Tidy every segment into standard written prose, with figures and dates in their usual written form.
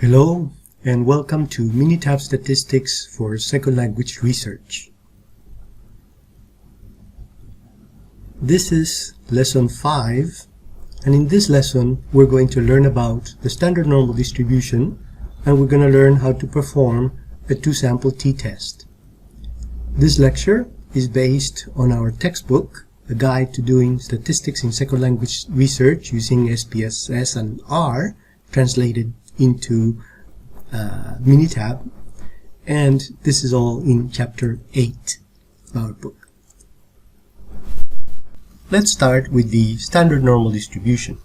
Hello and welcome to Minitab Statistics for Second Language Research. This is Lesson 5, and in this lesson we're going to learn about the standard normal distribution, and we're going to learn how to perform a two-sample t-test. This lecture is based on our textbook, A Guide to Doing Statistics in Second Language Research using SPSS and R, translated into Minitab, and this is all in Chapter 8 of our book. Let's start with the standard normal distribution,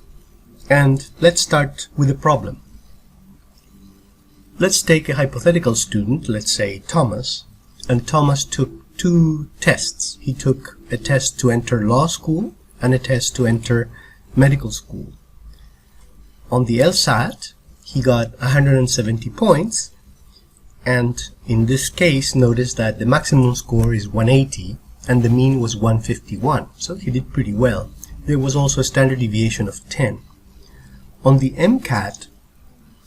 and let's start with a problem. Let's take a hypothetical student, let's say Thomas, and Thomas took two tests. He took a test to enter law school and a test to enter medical school. On the LSAT, he got 170 points, and in this case notice that the maximum score is 180 and the mean was 151, so he did pretty well. There was also a standard deviation of 10. On the MCAT,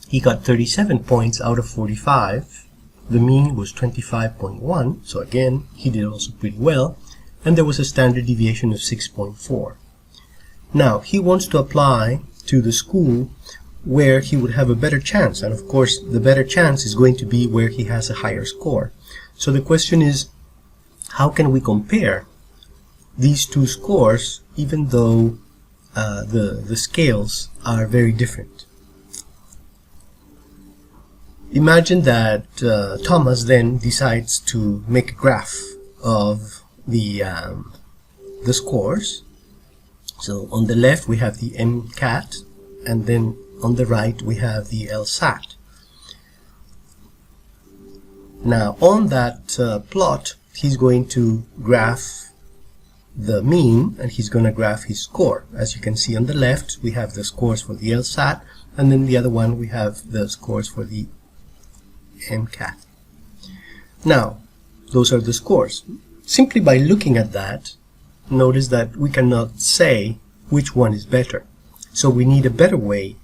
he got 37 points out of 45, the mean was 25.1, so again he did also pretty well, and there was a standard deviation of 6.4. Now he wants to apply to the school where he would have a better chance, and of course the better chance is going to be where he has a higher score. So the question is, how can we compare these two scores even though the scales are very different? Imagine that Thomas then decides to make a graph of the scores. So on the left we have the MCAT, and then on the right we have the LSAT. Now on that plot he's going to graph the mean, and he's going to graph his score. As you can see on the left we have the scores for the LSAT, and then the other one we have the scores for the MCAT. Now those are the scores. Simply by looking at that, notice that we cannot say which one is better. So we need a better way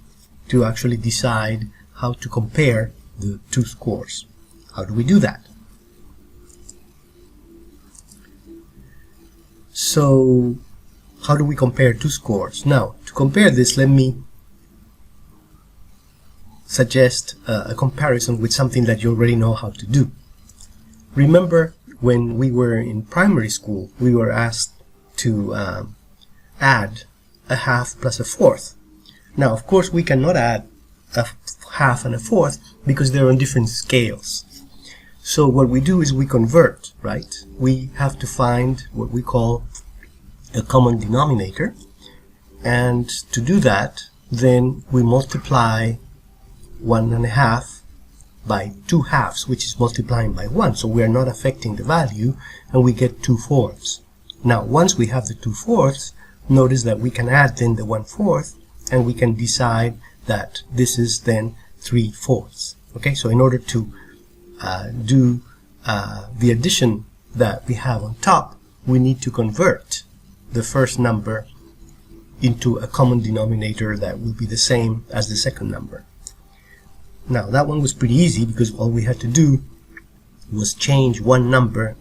to actually decide how to compare the two scores. How do we do that? So how do we compare two scores? Now, to compare this, let me suggest a comparison with something that you already know how to do. Remember when we were in primary school, we were asked to add a half plus a fourth. Now, of course, we cannot add a half and a fourth because they're on different scales. So what we do is we convert, right? We have to find what we call a common denominator. And to do that, then we multiply 1.5 by 2 halves, which is multiplying by 1. So we are not affecting the value, and we get 2/4. Now, once we have the 2/4, notice that we can add then the 1/4, and we can decide that this is then 3/4. Okay, so in order to do the addition that we have on top, we need to convert the first number into a common denominator that will be the same as the second number. Now that one was pretty easy because all we had to do was change one number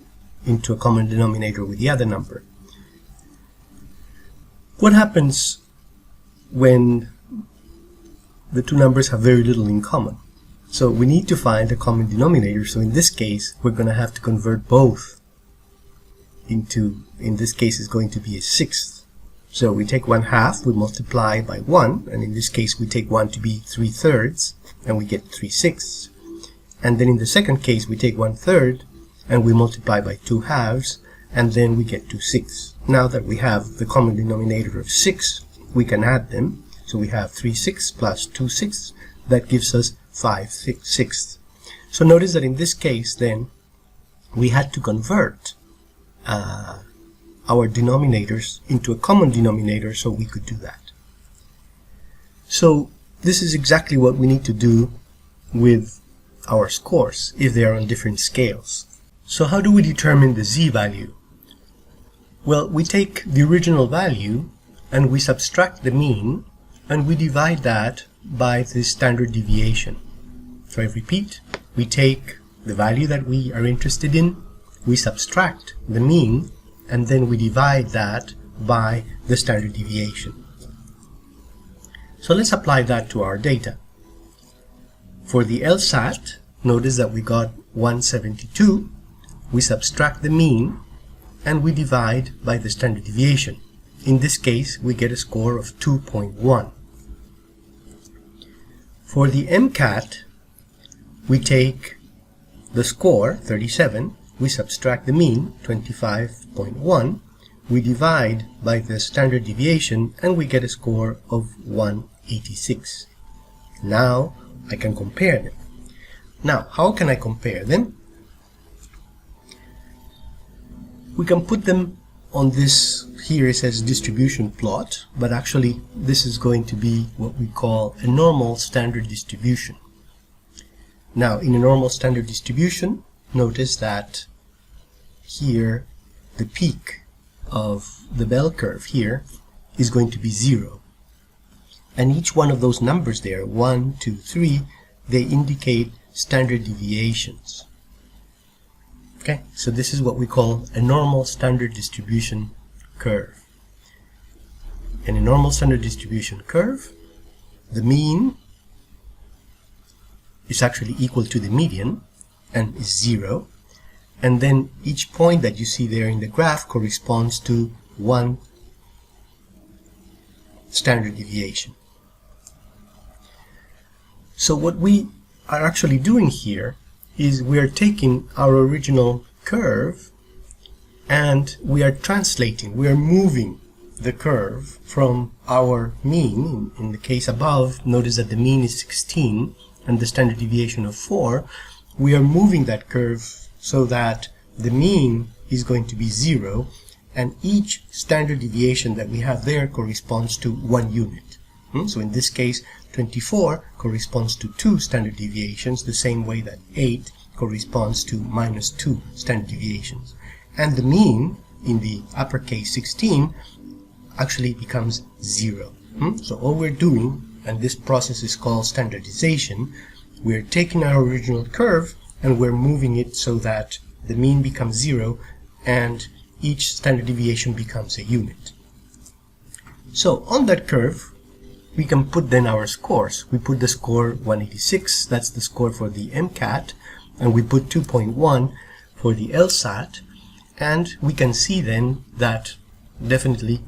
into a common denominator with the other number. What happens when the two numbers have very little in common? So we need to find a common denominator. So in this case, we're going to have to convert both into, in this case, it's going to be a sixth. So we take 1/2, we multiply by 1, and in this case we take 1 to be 3/3, and we get 3/6. And then in the second case we take 1/3, and we multiply by 2 halves, and then we get 2/6. Now that we have the common denominator of 6, we can add them. So we have 3/6 plus 2/6, that gives us 5/6. So notice that in this case then we had to convert our denominators into a common denominator so we could do that. So this is exactly what we need to do with our scores if they are on different scales. So how do we determine the z-value? Well, we take the original value and we subtract the mean, and we divide that by the standard deviation. So I repeat, we take the value that we are interested in, we subtract the mean, and then we divide that by the standard deviation. So let's apply that to our data. For the LSAT, notice that we got 172, we subtract the mean, and we divide by the standard deviation. In this case, we get a score of 2.1. For the MCAT, we take the score, 37, we subtract the mean, 25.1, we divide by the standard deviation, and we get a score of 186. Now, I can compare them. Now, how can I compare them? We can put them on this, here it says distribution plot, but actually this is going to be what we call a normal standard distribution. Now, in a normal standard distribution, notice that here the peak of the bell curve here is going to be 0. And each one of those numbers there, 1, 2, 3, they indicate standard deviations. Okay, so this is what we call a normal standard distribution curve. In a normal standard distribution curve, the mean is actually equal to the median and is 0. And then each point that you see there in the graph corresponds to one standard deviation. So what we are actually doing here is we are taking our original curve and we are translating, we are moving the curve from our mean. In the case above, notice that the mean is 16 and the standard deviation of 4. We are moving that curve so that the mean is going to be 0 and each standard deviation that we have there corresponds to 1 unit. So in this case, 24 corresponds to 2 standard deviations, the same way that 8 corresponds to minus 2 standard deviations. And the mean in the uppercase 16 actually becomes 0. So all we're doing, and this process is called standardization, we're taking our original curve and we're moving it so that the mean becomes 0 and each standard deviation becomes a unit. So on that curve, we can put then our scores. We put the score 186, that's the score for the MCAT, and we put 2.1 for the LSAT, and we can see then that definitely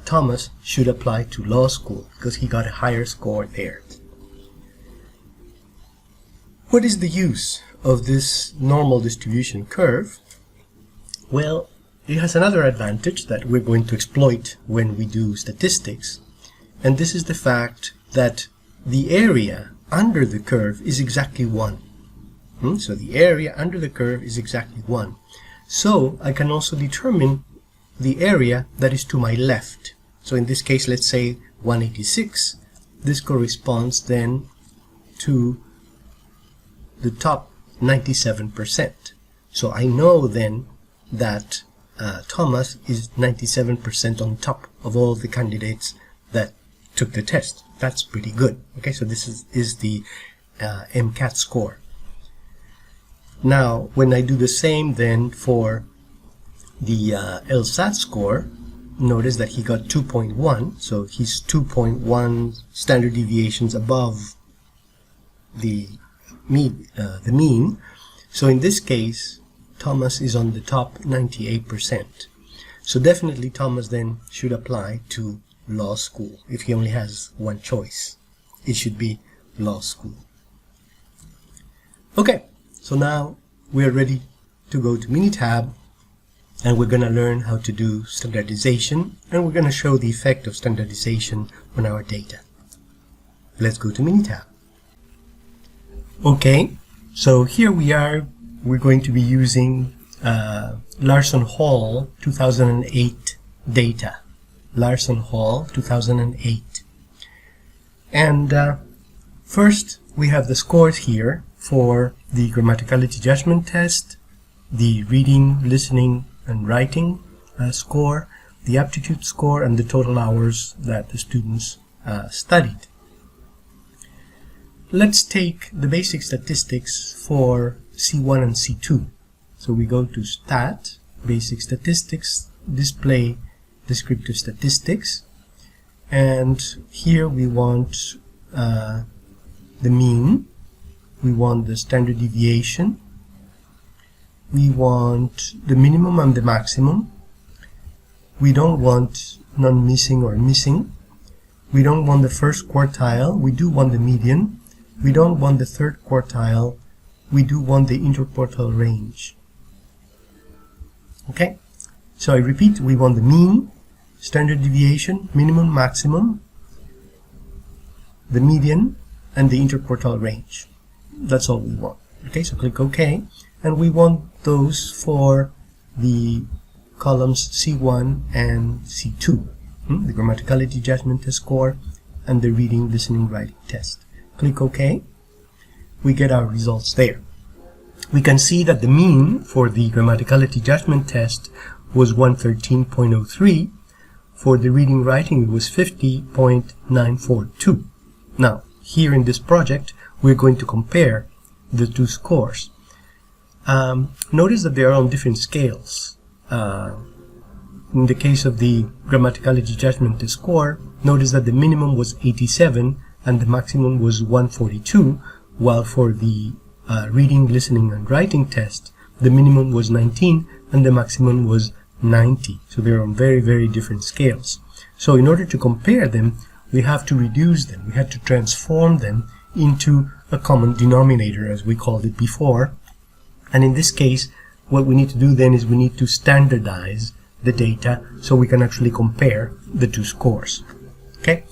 Thomas should apply to law school because he got a higher score there. What is the use of this normal distribution curve? Well, it has another advantage that we're going to exploit when we do statistics. And this is the fact that the area under the curve is exactly 1. So the area under the curve is exactly 1. So I can also determine the area that is to my left. So in this case, let's say 186. This corresponds then to the top 97%. So I know then that Thomas is 97% on top of all the candidates that took the test. That's pretty good. Okay, so this is the MCAT score. Now, when I do the same then for the LSAT score, notice that he got 2.1, so he's 2.1 standard deviations above the mean. So in this case, Thomas is on the top 98%. So definitely Thomas then should apply to law school. If he only has one choice, it should be law school. Okay, so now we're ready to go to Minitab, and we're going to learn how to do standardization, and we're going to show the effect of standardization on our data. Let's go to Minitab. Okay, so here we are. We're going to be using Larson Hall 2008 data. Larson Hall 2008. And first we have the scores here for the grammaticality judgment test, the reading, listening, and writing score, the aptitude score, and the total hours that the students studied. let's take the basic statistics for C1 and C2. So we go to Stat, Basic Statistics, Display Descriptive Statistics, and here we want the mean, we want the standard deviation, we want the minimum and the maximum, we don't want non-missing or missing, we don't want the first quartile, we do want the median, we don't want the third quartile, we do want the interquartile range. Okay, so I repeat, we want the mean, standard deviation, minimum, maximum, the median, and the interquartile range. That's all we want. Okay, so click OK, and we want those for the columns C1 and C2, the grammaticality judgment test score and the reading, listening, writing test. Click OK. We get our results there. We can see that the mean for the grammaticality judgment test was 113.03. For the reading writing, it was 50.942. Now, here in this project, we're going to compare the two scores. Notice that they are on different scales. In the case of the grammaticality judgment test score, notice that the minimum was 87 and the maximum was 142, while for the reading, listening, and writing test, the minimum was 19 and the maximum was 90. So they're on very, very different scales. So in order to compare them, we have to reduce them. We had to transform them into a common denominator, as we called it before. And in this case, what we need to do then is we need to standardize the data so we can actually compare the two scores. Okay?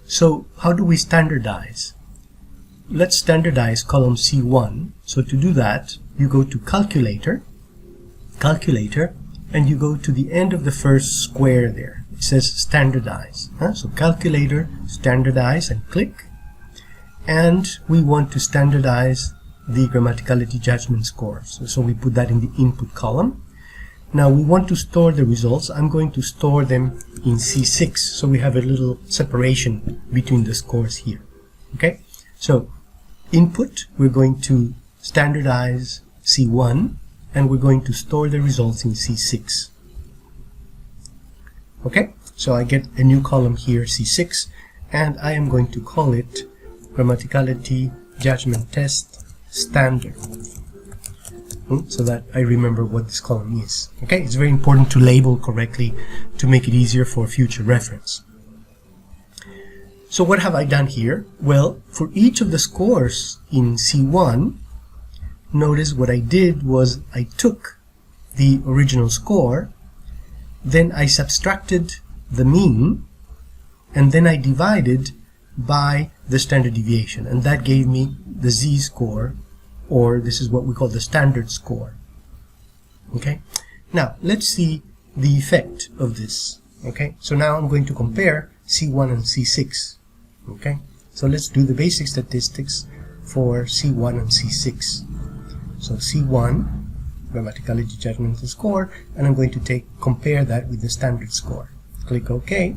So how do we standardize? Let's standardize column C1. So to do that, you go to Calculator, and you go to the end of the first square there. It says Standardize. So Calculator, Standardize, and click. And we want to standardize the grammaticality judgment scores. So we put that in the input column. Now we want to store the results. I'm going to store them in C6, so we have a little separation between the scores here. Okay? So input, we're going to standardize C1, and we're going to store the results in C6. Okay? So I get a new column here, C6, and I am going to call it Grammaticality Judgment Test Standard, so that I remember what this column is. Okay, it's very important to label correctly to make it easier for future reference. So what have I done here? Well, for each of the scores in C1, notice what I did was I took the original score, then I subtracted the mean, and then I divided by the standard deviation, and that gave me the z-score, or this is what we call the standard score. Okay, now let's see the effect of this. Okay, so now I'm going to compare C1 and C6. Okay, so let's do the basic statistics for C1 and C6. So C1, grammaticality judgment score, and I'm going to compare that with the standard score. Click OK.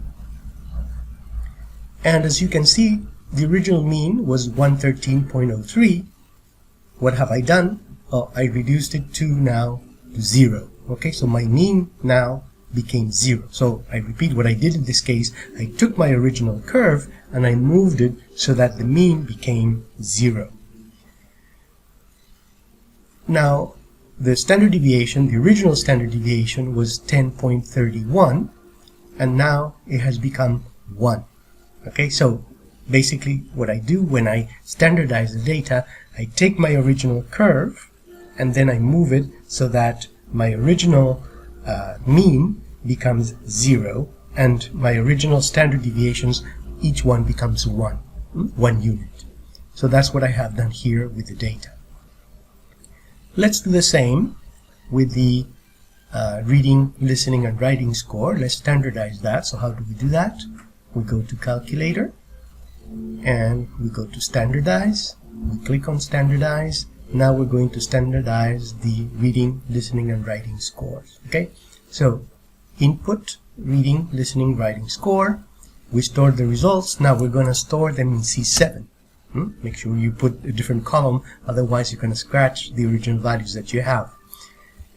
And as you can see, the original mean was 113.03. What have I done? Oh, I reduced it to now 0. Okay, so my mean now became 0. So I repeat what I did in this case. I took my original curve and I moved it so that the mean became 0. Now, the standard deviation, the original standard deviation was 10.31, and now it has become 1. Okay, so basically what I do when I standardize the data, I take my original curve and then I move it so that my original mean becomes 0 and my original standard deviations, each one becomes 1 unit. So that's what I have done here with the data. Let's do the same with the reading, listening, and writing score. Let's standardize that. So how do we do that? We go to Calculator, and we go to Standardize. We click on Standardize. Now we're going to standardize the reading, listening, and writing scores. Okay, so input, reading, listening, writing score. We stored the results. Now we're going to store them in C7. Make sure you put a different column, otherwise you're going to scratch the original values that you have.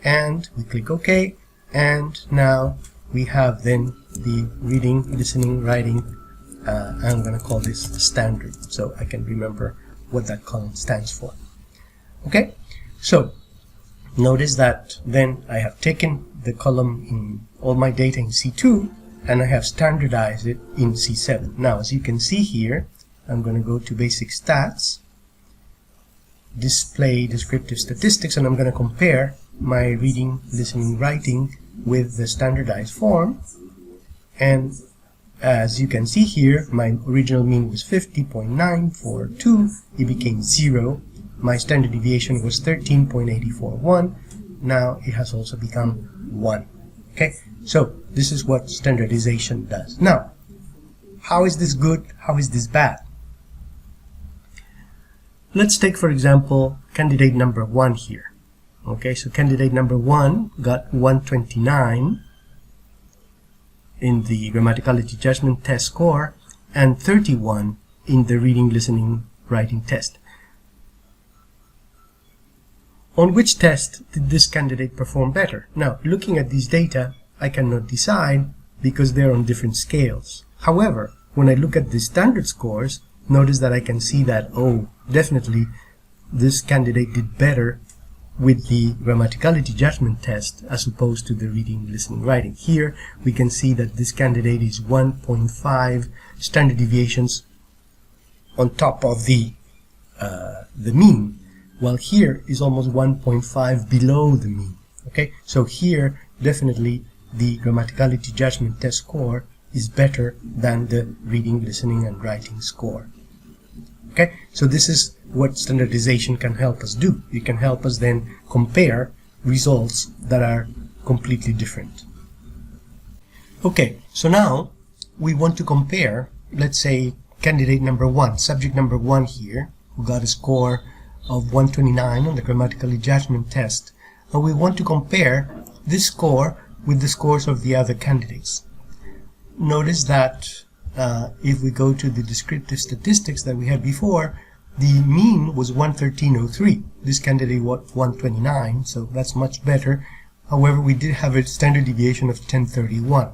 And we click OK, and now we have then the reading, listening, writing. I'm going to call this standard so I can remember what that column stands for. Okay, so notice that then I have taken the column in all my data in C2 and I have standardized it in C7. Now, as you can see here, I'm going to go to Basic Stats, Display Descriptive Statistics, and I'm going to compare my reading, listening, writing with the standardized form. And as you can see here, my original mean was 50.942. It became 0. My standard deviation was 13.841. Now it has also become 1. Okay, so this is what standardization does. Now, how is this good? How is this bad? Let's take, for example, candidate number 1 here. Okay, so candidate number 1 got 129 in the grammaticality judgment test score and 31 in the reading, listening, writing test. On which test did this candidate perform better? Now, looking at these data, I cannot decide because they're on different scales. However, when I look at the standard scores, notice that I can see that, oh, definitely this candidate did better with the grammaticality judgment test as opposed to the reading, listening, writing. Here we can see that this candidate is 1.5 standard deviations on top of the mean, while here is almost 1.5 below the mean. Okay, so here definitely the grammaticality judgment test score is better than the reading, listening, and writing score. Okay, so this is what standardization can help us do. It can help us then compare results that are completely different. Okay, so now we want to compare, let's say, candidate number 1, subject number 1 here, who got a score of 129 on the grammatically judgment test, and we want to compare this score with the scores of the other candidates. Notice that if we go to the descriptive statistics that we had before, the mean was 113.03. This candidate was 129, so that's much better. However, we did have a standard deviation of 1031.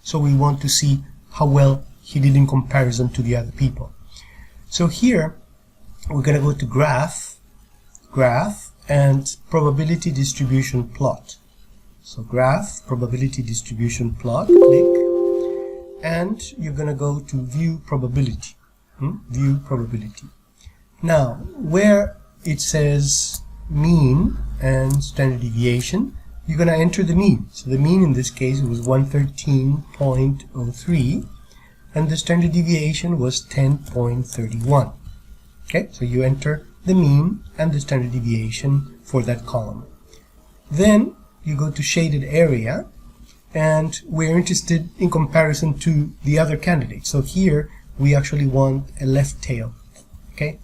So we want to see how well he did in comparison to the other people. So here, we're going to go to Graph, and Probability Distribution Plot. So Graph, Probability Distribution Plot, click, and you're going to go to View Probability. View Probability. Now, where it says mean and standard deviation, you're going to enter the mean. So the mean in this case was 113.03, and the standard deviation was 10.31. Okay, so you enter the mean and the standard deviation for that column. Then you go to shaded area, and we're interested in comparison to the other candidates. So here we actually want a left tail. Okay,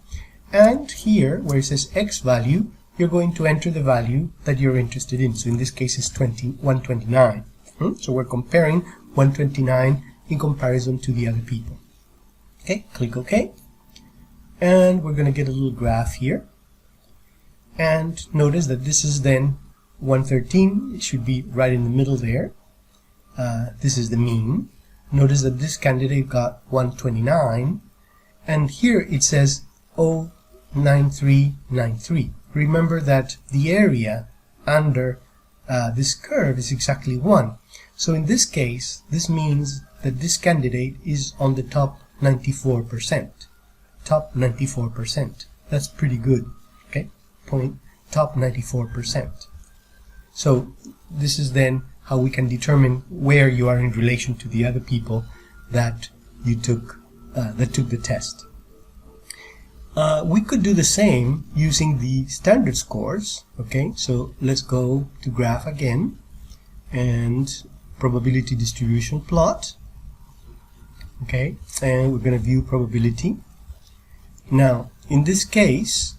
and here where it says X value, you're going to enter the value that you're interested in. So in this case it's 129. So we're comparing 129 in comparison to the other people. Okay, click OK. And we're going to get a little graph here. And notice that this is then 113. It should be right in the middle there. This is the mean. Notice that this candidate got 129. And here it says 0.9393. Remember that the area under this curve is exactly 1. So in this case, this means that this candidate is on the top 94%. Top 94%. That's pretty good. Okay, top 94%. So this is then how we can determine where you are in relation to the other people that you took the test. We could do the same using the standard scores. Okay, so let's go to Graph again and Probability Distribution Plot. Okay, and we're going to view probability. Now, in this case,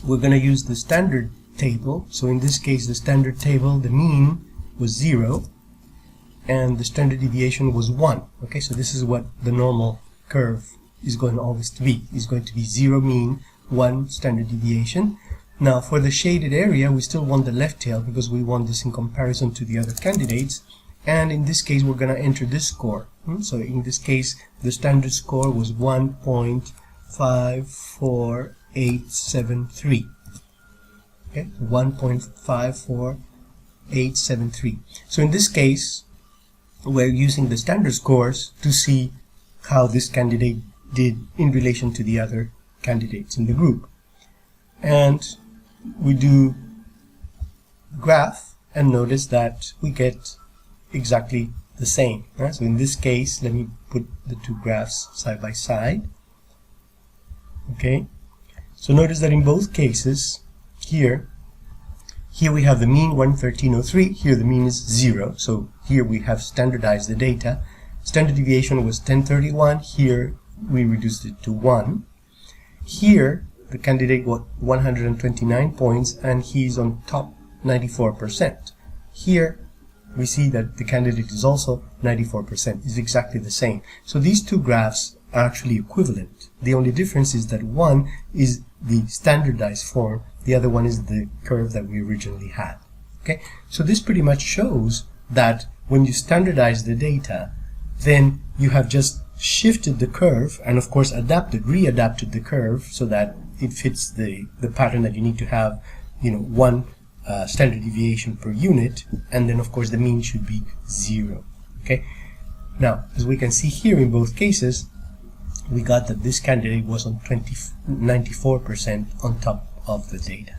we're going to use the standard table. So in this case, the standard table, the mean was 0 and the standard deviation was 1. Okay, so this is what the normal curve is going always to be. Is going to be 0 mean, 1 standard deviation. Now for the shaded area, we still want the left tail because we want this in comparison to the other candidates. And in this case, we're going to enter this score. So in this case, the standard score was 1.54873. Okay, 1.54873. So in this case, we're using the standard scores to see how this candidate did in relation to the other candidates in the group. And we do graph and notice that we get exactly the same. So in this case, let me put the two graphs side by side. Okay, so notice that in both cases, here we have the mean 113.03, here the mean is 0. So here we have standardized the data. Standard deviation was 1031, here we reduced it to 1. Here the candidate got 129 points and he's on top 94%. Here we see that the candidate is also 94%, is exactly the same. So these two graphs are actually equivalent. The only difference is that one is the standardized form, the other one is the curve that we originally had. Okay, so this pretty much shows that when you standardize the data, then you have just shifted the curve and of course readapted the curve so that it fits the pattern that you need to have, one standard deviation per unit, and then of course the mean should be 0. Okay, now as we can see here in both cases, we got that this candidate was on 94% on top of the data.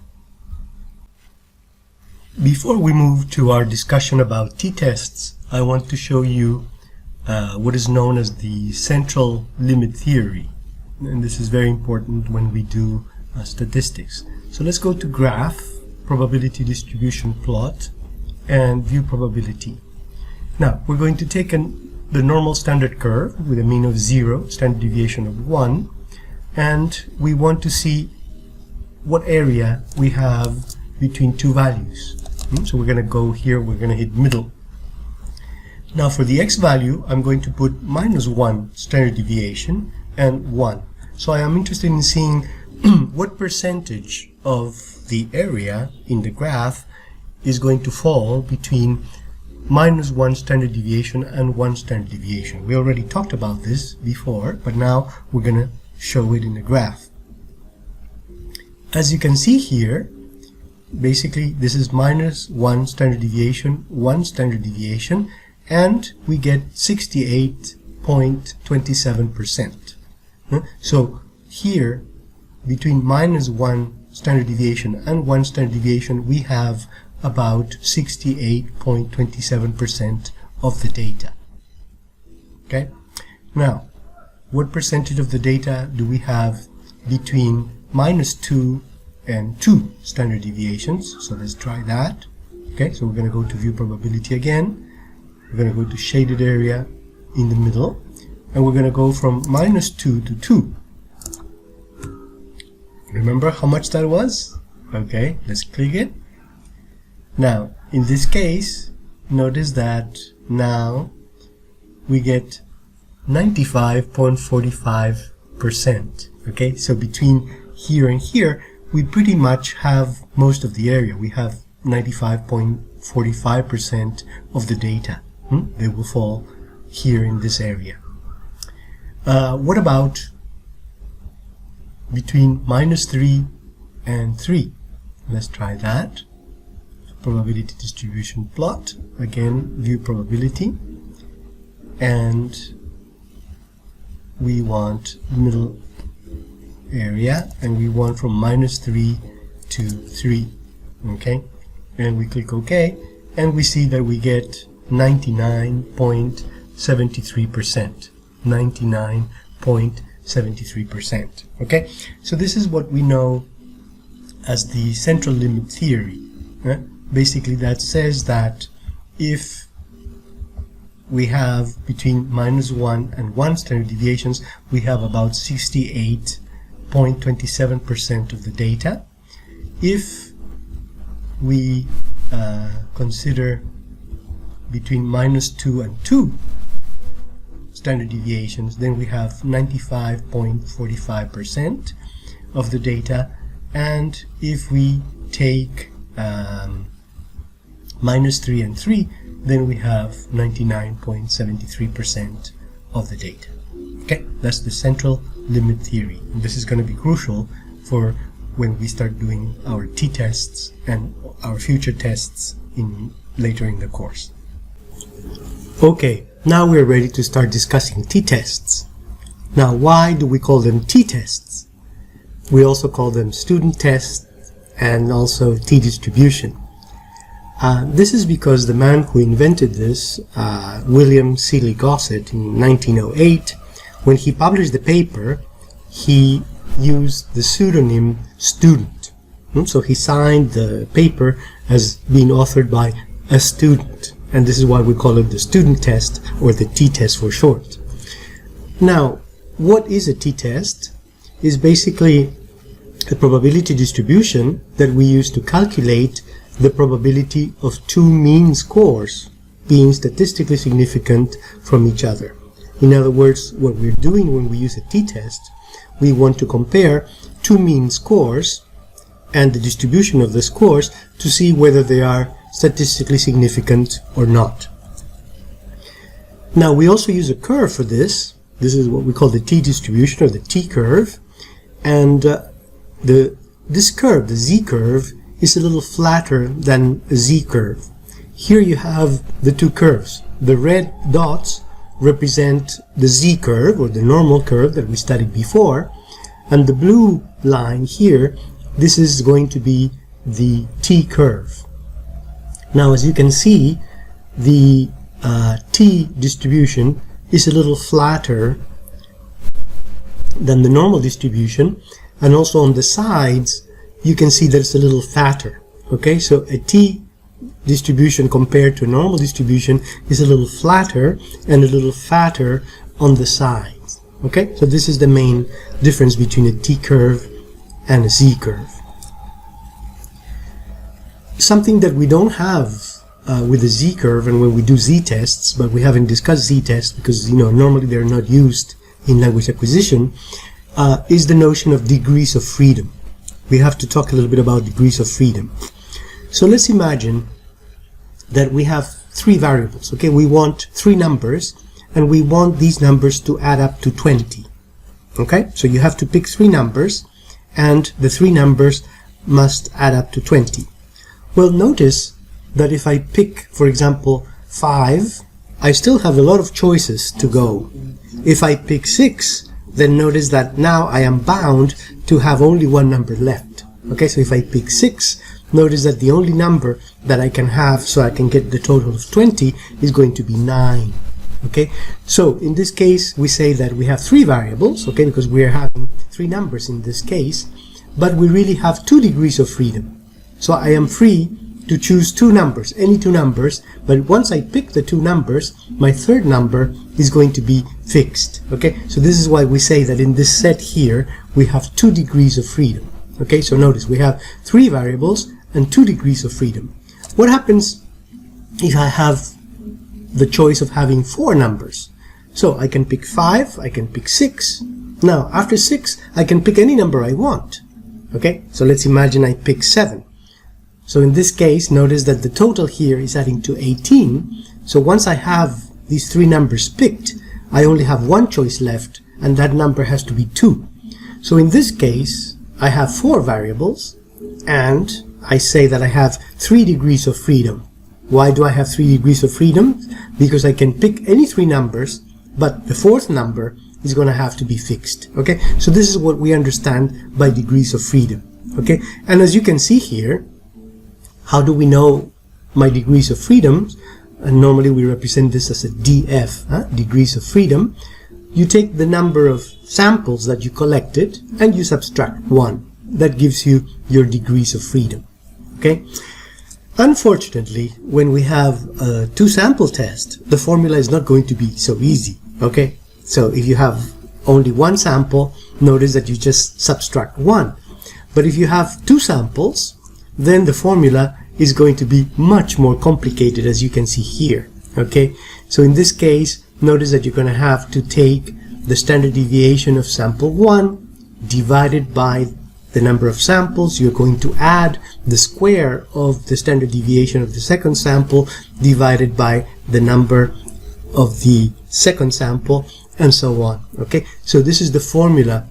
Before we move to our discussion about t-tests, I want to show you what is known as the central limit theory, and this is very important when we do statistics. So let's go to graph, probability distribution plot, and view probability. Now we're going to take the normal standard curve with a mean of 0, standard deviation of 1, and we want to see what area we have between two values. So we're going to go here, we're going to hit middle. Now for the x value, I'm going to put -1 standard deviation and 1. So I am interested in seeing what percentage of the area in the graph is going to fall between -1 standard deviation and 1 standard deviation. We already talked about this before, but now we're going to show it in the graph. As you can see here, basically this is -1 standard deviation, 1 standard deviation, and we get 68.27%. So here, between -1 standard deviation and 1 standard deviation, we have about 68.27% of the data. Okay, now what percentage of the data do we have between -2 and 2 standard deviations? So let's try that. Okay, so we're going to go to view probability again. We're going to go to shaded area in the middle, and we're going to go from -2 to 2. Remember how much that was? Okay, let's click it. Now, in this case, notice that now we get 95.45%. Okay, so between here and here, we pretty much have most of the area. We have 95.45% of the data. They will fall here in this area. What about between -3 and 3? Let's try that. Probability distribution plot. Again, view probability. And we want middle area, and we want from -3 to 3. Okay, and we click OK, and we see that we get 99.73%. 99.73%. Okay, so this is what we know as the central limit theory. Basically, that says that if we have between -1 and 1 standard deviations, we have about 68.27% of the data. If we consider between -2 and 2 standard deviations, then we have 95.45% of the data. And if we take minus 3 and 3, then we have 99.73% of the data. Okay, that's the central limit theory. And this is going to be crucial for when we start doing our t-tests and our future tests later in the course. Okay, now we're ready to start discussing t-tests. Now, why do we call them t-tests? We also call them student tests and also t-distribution. This is because the man who invented this, William Seeley Gossett, in 1908, when he published the paper, he used the pseudonym student. So he signed the paper as being authored by a student. And this is why we call it the student test, or the t-test for short. Now, what is a t-test? Is basically a probability distribution that we use to calculate the probability of two mean scores being statistically significant from each other. In other words, what we're doing when we use a t-test, we want to compare two mean scores and the distribution of the scores to see whether they are statistically significant or not. Now, we also use a curve for this. This is what we call the t-distribution, or the t-curve. And this curve, the z-curve, is a little flatter than a z-curve. Here you have the two curves. The red dots represent the z-curve, or the normal curve that we studied before, and the blue line here, this is going to be the t-curve. Now, as you can see, the t-distribution is a little flatter than the normal distribution, and also on the sides you can see that it's a little fatter. Okay, so a t-distribution compared to a normal distribution is a little flatter and a little fatter on the sides. Okay, so this is the main difference between a t-curve and a z-curve. Something that we don't have with the z-curve and when we do z-tests, but we haven't discussed z-tests because normally they're not used in language acquisition, is the notion of degrees of freedom. We have to talk a little bit about degrees of freedom. So let's imagine that we have three variables. Okay, we want three numbers, and we want these numbers to add up to 20. Okay, so you have to pick three numbers, and the three numbers must add up to 20. Well, notice that if I pick, for example, 5, I still have a lot of choices to go. If I pick 6, then notice that now I am bound to have only one number left. Okay, so if I pick 6, notice that the only number that I can have so I can get the total of 20 is going to be 9. Okay, so in this case we say that we have three variables, okay, because we are having three numbers in this case, but we really have 2 degrees of freedom. So I am free to choose two numbers, any two numbers, but once I pick the two numbers, my third number is going to be fixed. Okay, so this is why we say that in this set here we have 2 degrees of freedom. Okay, so notice we have 3 variables and 2 degrees of freedom. What happens if I have the choice of having 4 numbers? So I can pick 5, I can pick 6. Now after 6 I can pick any number I want. Okay, so let's imagine I pick 7. So in this case, notice that the total here is adding to 18. So once I have these 3 numbers picked, I only have one choice left, and that number has to be 2. So in this case, I have 4 variables, and I say that I have 3 degrees of freedom. Why do I have 3 degrees of freedom? Because I can pick any 3 numbers, but the 4th number is going to have to be fixed. Okay, so this is what we understand by degrees of freedom. Okay, and as you can see here, how do we know my degrees of freedom? And normally we represent this as a df, degrees of freedom. You take the number of samples that you collected and you subtract 1. That gives you your degrees of freedom. Okay. Unfortunately, when we have a 2-sample test, the formula is not going to be so easy. Okay. So if you have only 1 sample, notice that you just subtract 1. But if you have 2 samples, then the formula is going to be much more complicated, as you can see here. Okay, so in this case notice that you're going to have to take the standard deviation of sample 1 divided by the number of samples. You're going to add the square of the standard deviation of the second sample divided by the number of the second sample, and so on. Okay, so this is the formula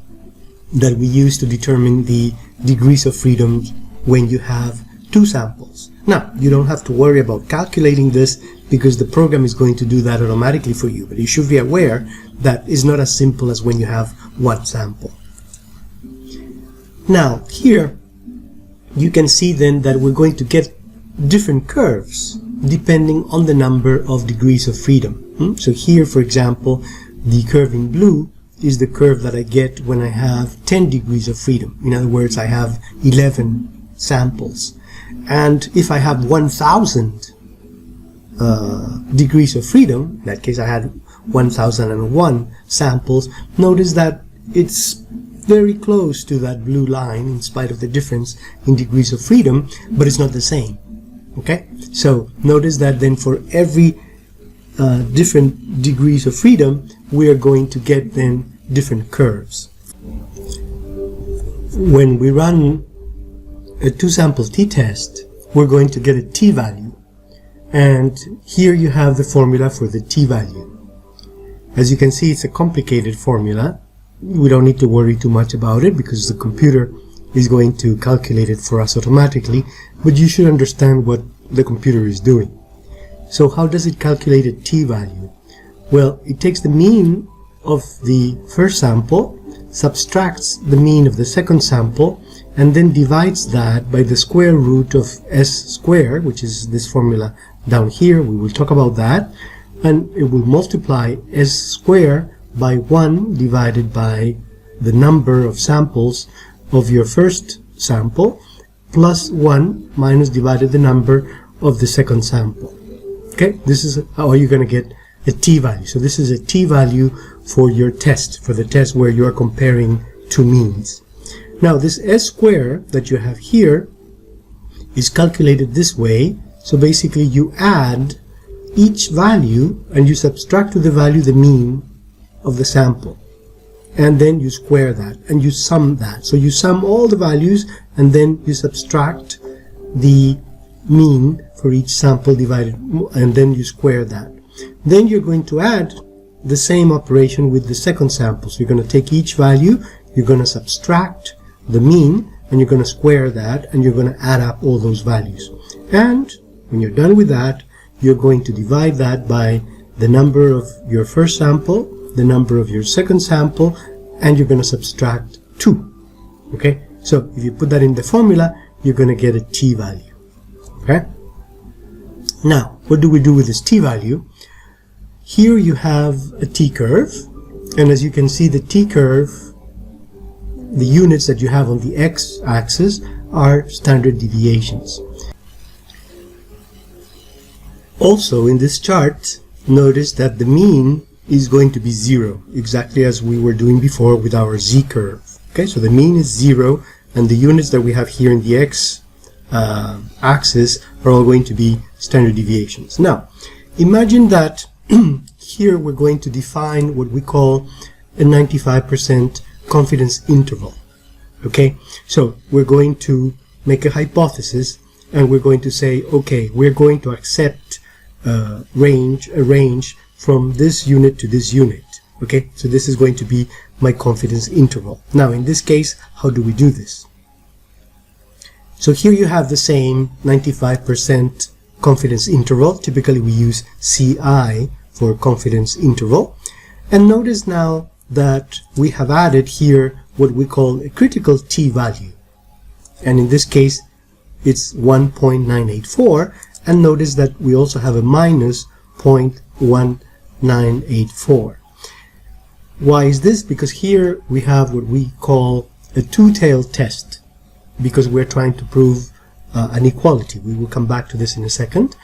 that we use to determine the degrees of freedom when you have two samples. Now, you don't have to worry about calculating this because the program is going to do that automatically for you, but you should be aware that it's not as simple as when you have one sample. Now, here you can see then that we're going to get different curves depending on the number of degrees of freedom. So here, for example, the curve in blue is the curve that I get when I have 10 degrees of freedom. In other words, I have 11 samples. And if I have 1,000 degrees of freedom, in that case I had 1,001 samples, notice that it's very close to that blue line in spite of the difference in degrees of freedom, but it's not the same. Okay, so notice that then for every different degrees of freedom, we are going to get then different curves. When we run a two-sample t-test, we're going to get a t-value, and here you have the formula for the t-value. As you can see, it's a complicated formula. We don't need to worry too much about it because the computer is going to calculate it for us automatically, but you should understand what the computer is doing. So how does it calculate a t-value? Well, it takes the mean of the first sample, subtracts the mean of the second sample, and then divides that by the square root of s squared, which is this formula down here. We will talk about that, and it will multiply s squared by 1 divided by the number of samples of your first sample plus 1 minus divided the number of the second sample. Okay, this is how you're going to get a t-value. So this is a t-value for your test, for the test where you are comparing two means. Now this s squared that you have here is calculated this way. So basically you add each value and you subtract to the value the mean of the sample, and then you square that and you sum that. So you sum all the values and then you subtract the mean for each sample divided, and then you square that. Then you're going to add the same operation with the second sample. So you're going to take each value, you're going to subtract the mean, and you're going to square that, and you're going to add up all those values. And when you're done with that, you're going to divide that by the number of your first sample, the number of your second sample, and you're going to subtract 2. Okay, so if you put that in the formula, you're going to get a t-value. Okay, now what do we do with this t-value? Here you have a t-curve, and as you can see, the t-curve, the units that you have on the x-axis are standard deviations. Also in this chart, notice that the mean is going to be 0, exactly as we were doing before with our z-curve. Okay, so the mean is 0, and the units that we have here in the x axis are all going to be standard deviations. Now, imagine that here we're going to define what we call a 95% confidence interval. Okay, so we're going to make a hypothesis, and we're going to say, okay, we're going to accept a range from this unit to this unit. Okay, so this is going to be my confidence interval. Now in this case, how do we do this? So here you have the same 95% confidence interval. Typically we use CI for confidence interval. And notice now that we have added here what we call a critical t-value. And in this case, it's 1.984. And notice that we also have a minus 0.1984. Why is this? Because here we have what we call a two-tailed test, because we're trying to prove an equality. We will come back to this in a second.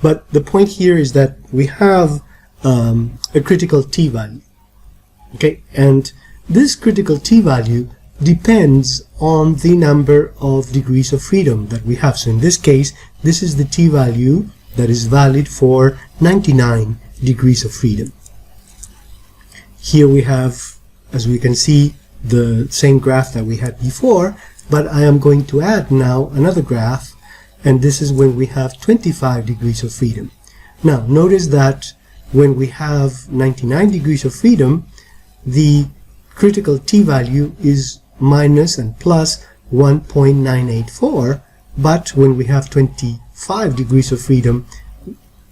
But the point here is that we have a critical t-value. Okay, and this critical t-value depends on the number of degrees of freedom that we have. So in this case, this is the t-value that is valid for 99 degrees of freedom. here we have, as we can see, the same graph that we had before, but I am going to add now another graph, and this is when we have 25 degrees of freedom. Now notice that when we have 99 degrees of freedom, the critical t-value is minus and plus 1.984, but when we have 25 degrees of freedom,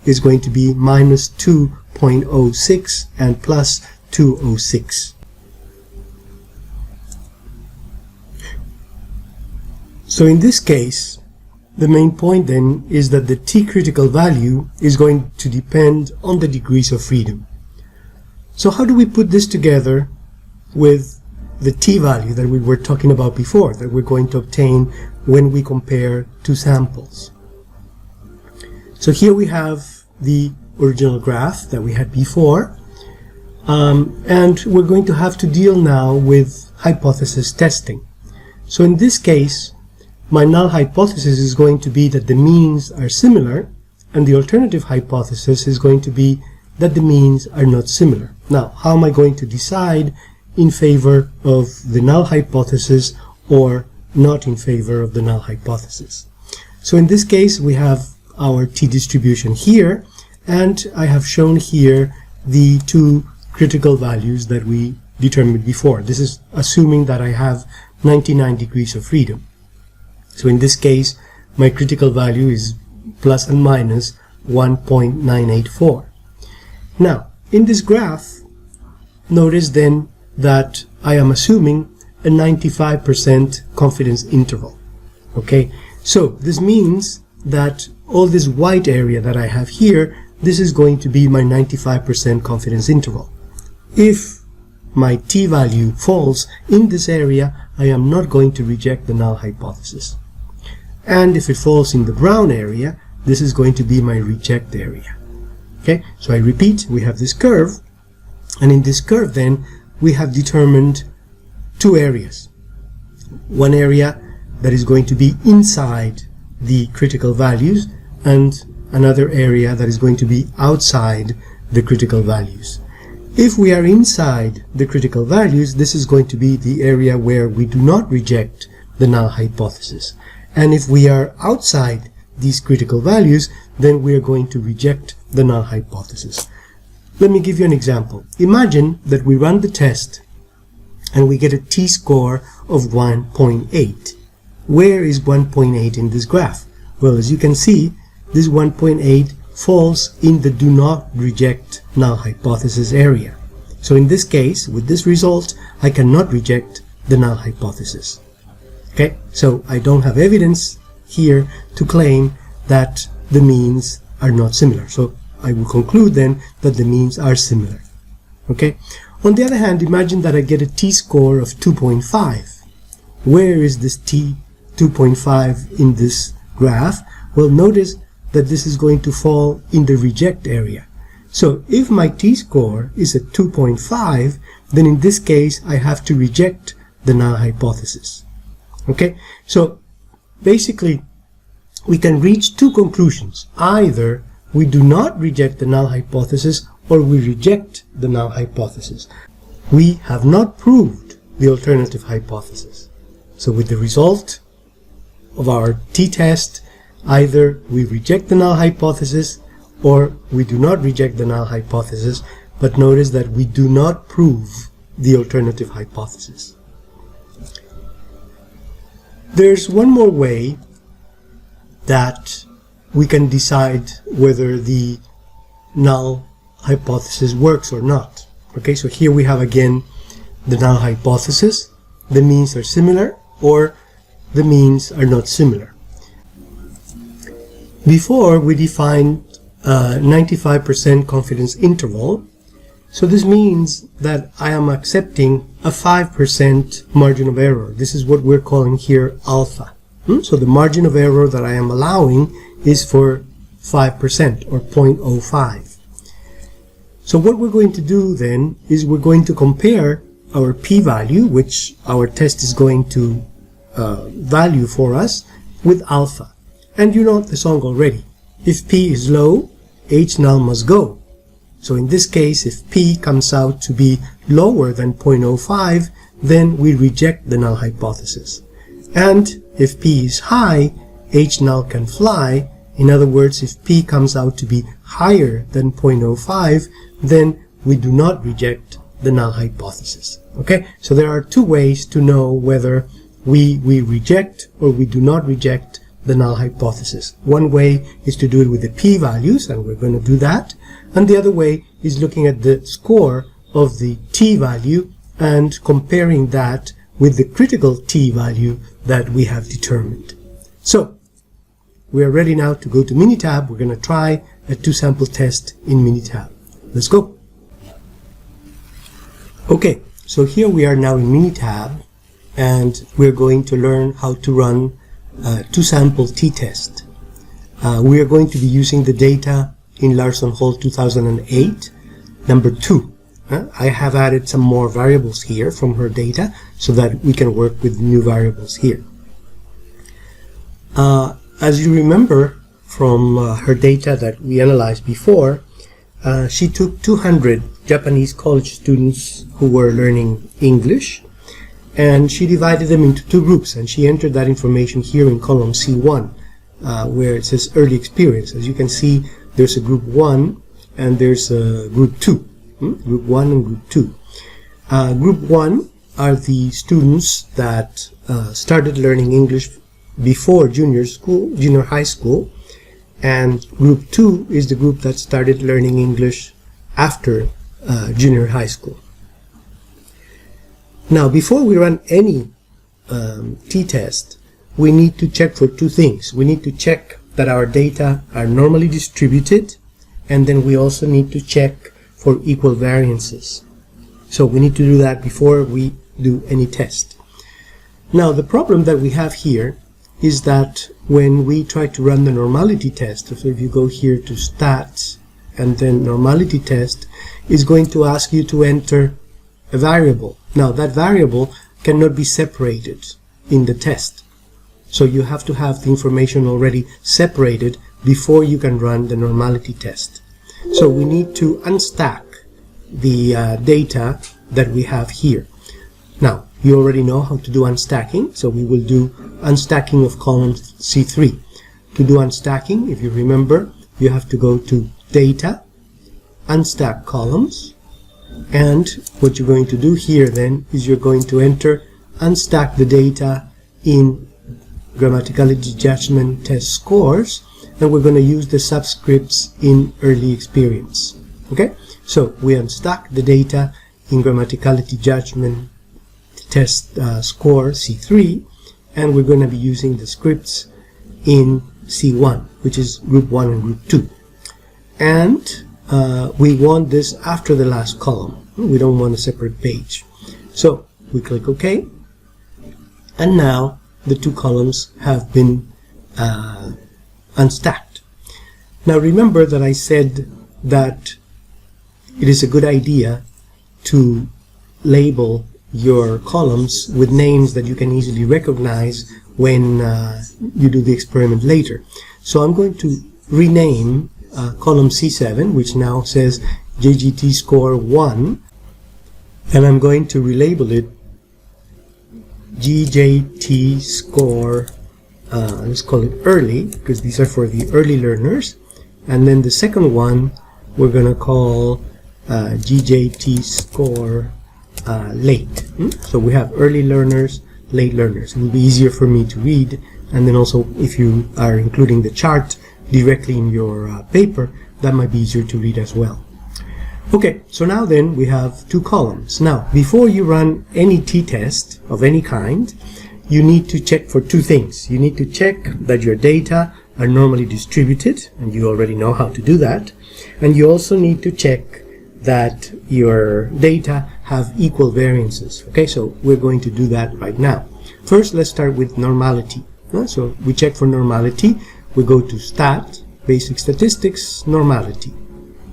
is going to be minus 2.06 and plus 206. So in this case, the main point then is that the t-critical value is going to depend on the degrees of freedom. So how do we put this together with the t-value that we were talking about before, that we're going to obtain when we compare two samples? So here we have the original graph that we had before, and we're going to have to deal now with hypothesis testing. So in this case, my null hypothesis is going to be that the means are similar, and the alternative hypothesis is going to be that the means are not similar. Now, how am I going to decide in favor of the null hypothesis or not in favor of the null hypothesis? So in this case, we have our t-distribution here, and I have shown here the two critical values that we determined before. This is assuming that I have 99 degrees of freedom. So in this case, my critical value is plus and minus 1.984. Now, in this graph, notice then that I am assuming a 95% confidence interval. Okay, so this means that all this white area that I have here, this is going to be my 95% confidence interval. If my t-value falls in this area, I am not going to reject the null hypothesis. And if it falls in the brown area, this is going to be my reject area. Okay, so I repeat, we have this curve, and in this curve then, we have determined two areas. One area that is going to be inside the critical values, and another area that is going to be outside the critical values. If we are inside the critical values, this is going to be the area where we do not reject the null hypothesis. And if we are outside these critical values, then we are going to reject the null hypothesis. Let me give you an example. Imagine that we run the test and we get a t-score of 1.8. Where is 1.8 in this graph? Well, as you can see, this 1.8 falls in the do not reject null hypothesis area. So in this case, with this result, I cannot reject the null hypothesis. Okay, so I don't have evidence here to claim that the means are not similar. So I will conclude then that the means are similar. Okay, on the other hand, imagine that I get a t-score of 2.5. Where is this t 2.5 in this graph? Well, notice that this is going to fall in the reject area. So if my t-score is at 2.5, then in this case I have to reject the null hypothesis. Okay, so basically we can reach two conclusions. Either we do not reject the null hypothesis or we reject the null hypothesis. We have not proved the alternative hypothesis. So with the result of our t-test, either we reject the null hypothesis or we do not reject the null hypothesis, but notice that we do not prove the alternative hypothesis. There's one more way that we can decide whether the null hypothesis works or not. Okay, so here we have again the null hypothesis. The means are similar or the means are not similar. Before we defined a 95% confidence interval, so this means that I am accepting a 5% margin of error. This is what we're calling here alpha. So the margin of error that I am allowing is for 5% or 0.05. So what we're going to do then is we're going to compare our p-value, which our test is going to value for us, with alpha. And you know the song already. If p is low, h null must go. So in this case, if P comes out to be lower than 0.05, then we reject the null hypothesis. And if P is high, H null can fly. In other words, if P comes out to be higher than 0.05, then we do not reject the null hypothesis. Okay, so there are two ways to know whether we reject or we do not reject the null hypothesis. One way is to do it with the p-values, and we're going to do that. And the other way is looking at the score of the t-value and comparing that with the critical t-value that we have determined. So, we are ready now to go to Minitab. We're going to try a two-sample test in Minitab. Let's go. Okay, so here we are now in Minitab, and we're going to learn how to run a two-sample t-test. We are going to be using the data in Larson Hall 2008, number 2. I have added some more variables here from her data so that we can work with new variables here. As you remember from her data that we analyzed before, she took 200 Japanese college students who were learning English, and she divided them into two groups, and she entered that information here in column C1, where it says early experience. As you can see, there's a group 1 and there's a group 2. Group 1 and group 2. Group 1 are the students that started learning English before junior high school, and group 2 is the group that started learning English after junior high school. Now, before we run any t-test, we need to check for two things. We need to check that our data are normally distributed, and then we also need to check for equal variances. So we need to do that before we do any test. Now, the problem that we have here is that when we try to run the normality test, so if you go here to stats and then normality test, is going to ask you to enter a variable. Now, that variable cannot be separated in the test. So you have to have the information already separated before you can run the normality test. So we need to unstack the data that we have here. Now, you already know how to do unstacking, so we will do unstacking of column C3. To do unstacking, if you remember, you have to go to Data, Unstack Columns, and what you're going to do here then is you're going to unstack the data in grammaticality judgment test scores, and we're going to use the subscripts in early experience. Okay, so we unstack the data in grammaticality judgment test score C3, and we're going to be using the scripts in C1, which is group 1 and group 2. And we want this after the last column. We don't want a separate page. So we click OK, and now the two columns have been unstacked. Now remember that I said that it is a good idea to label your columns with names that you can easily recognize when you do the experiment later. So I'm going to rename column C7, which now says JGT score 1, and I'm going to relabel it GJT score, let's call it early, because these are for the early learners. And then the second one we're going to call GJT score late. So we have early learners, late learners. It will be easier for me to read, and then also if you are including the chart directly in your paper, that might be easier to read as well. Okay, so now then we have two columns. Now, before you run any t-test of any kind, you need to check for two things. You need to check that your data are normally distributed, and you already know how to do that. And you also need to check that your data have equal variances. Okay, so we're going to do that right now. First, let's start with normality. So we check for normality. We go to Stat, Basic Statistics, Normality.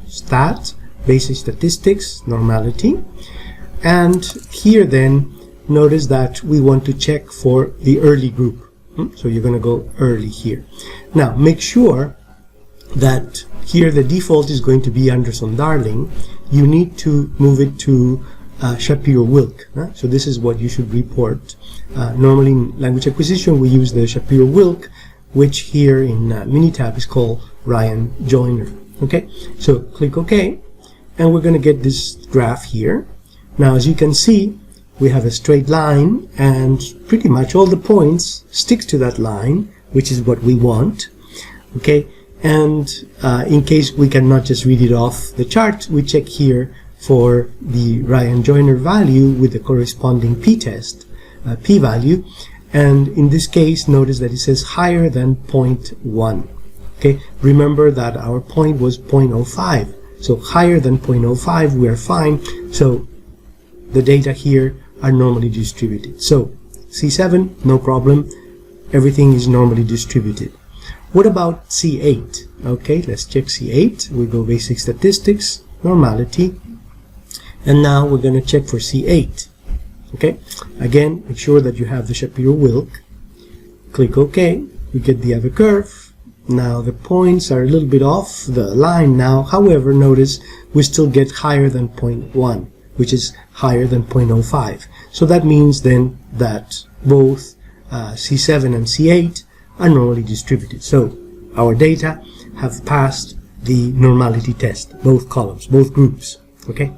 Stat, Basic Statistics, Normality. And here then, notice that we want to check for the early group. So you're going to go early here. Now, make sure that here the default is going to be Anderson-Darling, you need to move it to Shapiro-Wilk. So this is what you should report. Normally in language acquisition we use the Shapiro-Wilk, which here in Minitab is called Ryan Joyner. Okay, so click OK, and we're going to get this graph here. Now as you can see, we have a straight line, and pretty much all the points stick to that line, which is what we want. Okay, and in case we cannot just read it off the chart, we check here for the Ryan Joyner value with the corresponding p-test, p-value, and in this case notice that it says higher than 0.1. Okay, remember that our point was 0.05, so higher than 0.05 we are fine. So the data here are normally distributed. So C7, no problem, everything is normally distributed. What about C8? Okay, let's check C8. We go basic statistics, normality, and now we're going to check for C8. Okay, again, make sure that you have the Shapiro-Wilk. Click OK. We get the other curve. Now the points are a little bit off the line now. However, notice we still get higher than 0.1, which is higher than 0.05. So that means then that both C7 and C8 are normally distributed. So our data have passed the normality test, both columns, both groups. Okay.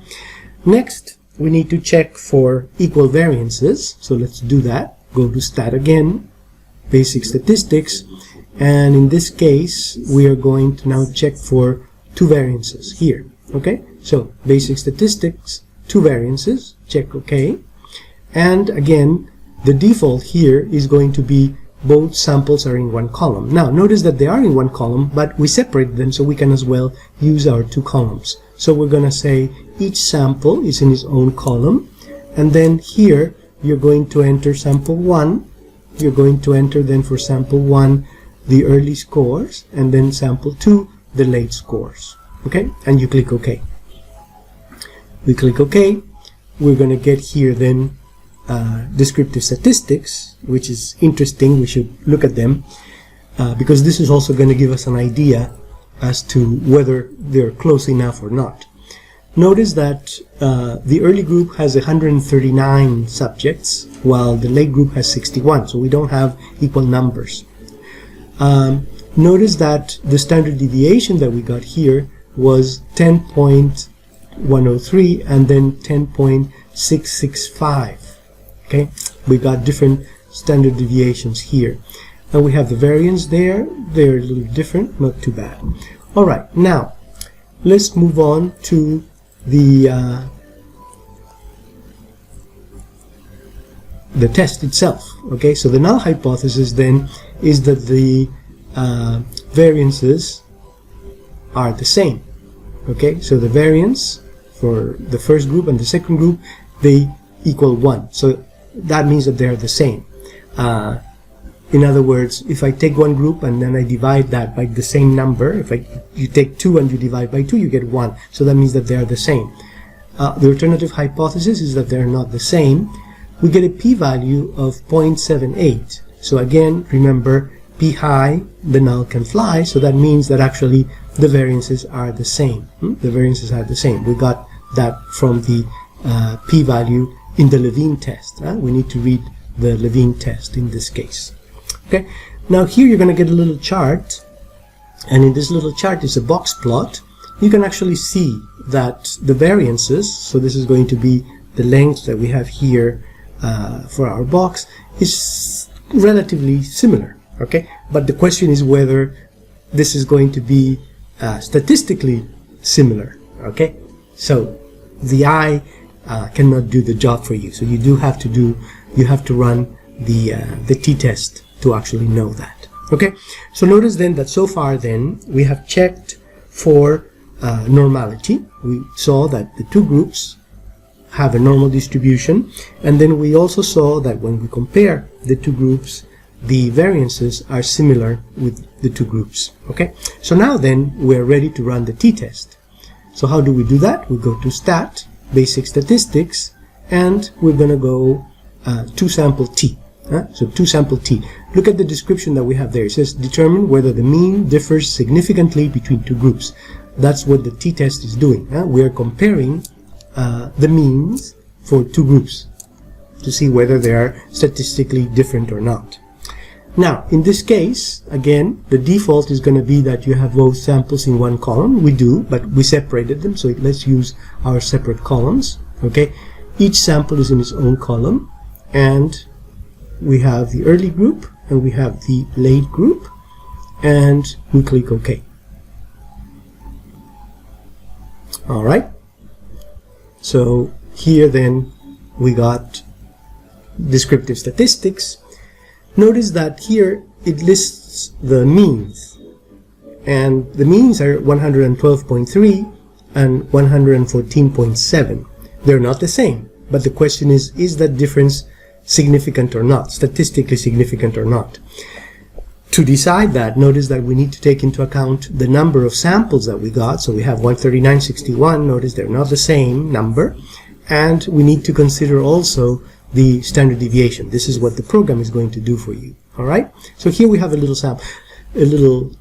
Next, we need to check for equal variances. So let's do that. Go to Stat again, Basic Statistics, and in this case, we are going to now check for two variances here. Okay. So Basic Statistics, two variances, check OK. And again, the default here is going to be both samples are in one column. Now notice that they are in one column, but we separate them so we can as well use our two columns. So we're going to say each sample is in its own column, and then here you're going to enter sample 1, you're going to enter then for sample 1 the early scores, and then sample 2 the late scores. Okay, and you click OK. We click OK. We're going to get here then descriptive statistics, which is interesting. We should look at them because this is also going to give us an idea as to whether they're close enough or not. Notice that the early group has 139 subjects while the late group has 61, so we don't have equal numbers. Notice that the standard deviation that we got here was 10.103 and then 10.665. Okay, we got different standard deviations here, and we have the variance there. They're a little different, not too bad. All right, now let's move on to the test itself. Okay, so the null hypothesis then is that the variances are the same. Okay, so the variance for the first group and the second group, they equal 1. So that means that they are the same. In other words, if I take one group and then I divide that by the same number, if you take 2 and you divide by 2, you get 1. So that means that they are the same. The alternative hypothesis is that they are not the same. We get a p-value of 0.78. So again, remember, p high, the null can fly. So that means that actually the variances are the same. The variances are the same. We got that from the p-value in the Levine test. We need to read the Levine test in this case. Okay, now here you're going to get a little chart, and in this little chart is a box plot. You can actually see that the variances, so this is going to be the length that we have here for our box, is relatively similar. Okay, but the question is whether this is going to be statistically similar. Okay, so the eye cannot do the job for you, so you have to run the t-test to actually know that. Okay, so notice then that so far then we have checked for normality. We saw that the two groups have a normal distribution, and then we also saw that when we compare the two groups, the variances are similar with the two groups. Okay, so now then we're ready to run the t-test. So how do we do that? We go to Stat, Basic Statistics, and we're going to go to sample t. So 2 sample t. Look at the description that we have there. It says determine whether the mean differs significantly between 2 groups. That's what the t-test is doing. We are comparing the means for 2 groups to see whether they are statistically different or not. Now, in this case, again, the default is going to be that you have both samples in one column. We do, but we separated them, so let's use our separate columns. Okay, each sample is in its own column, and we have the early group and we have the late group, and we click OK. All right. So here then we got descriptive statistics. Notice that here it lists the means, and the means are 112.3 and 114.7. They're not the same, but the question is that difference significant or not, statistically significant or not? To decide that, notice that we need to take into account the number of samples that we got. So we have 139.61. Notice they're not the same number, and we need to consider also the standard deviation. This is what the program is going to do for you. All right. So here we have a little sample, a little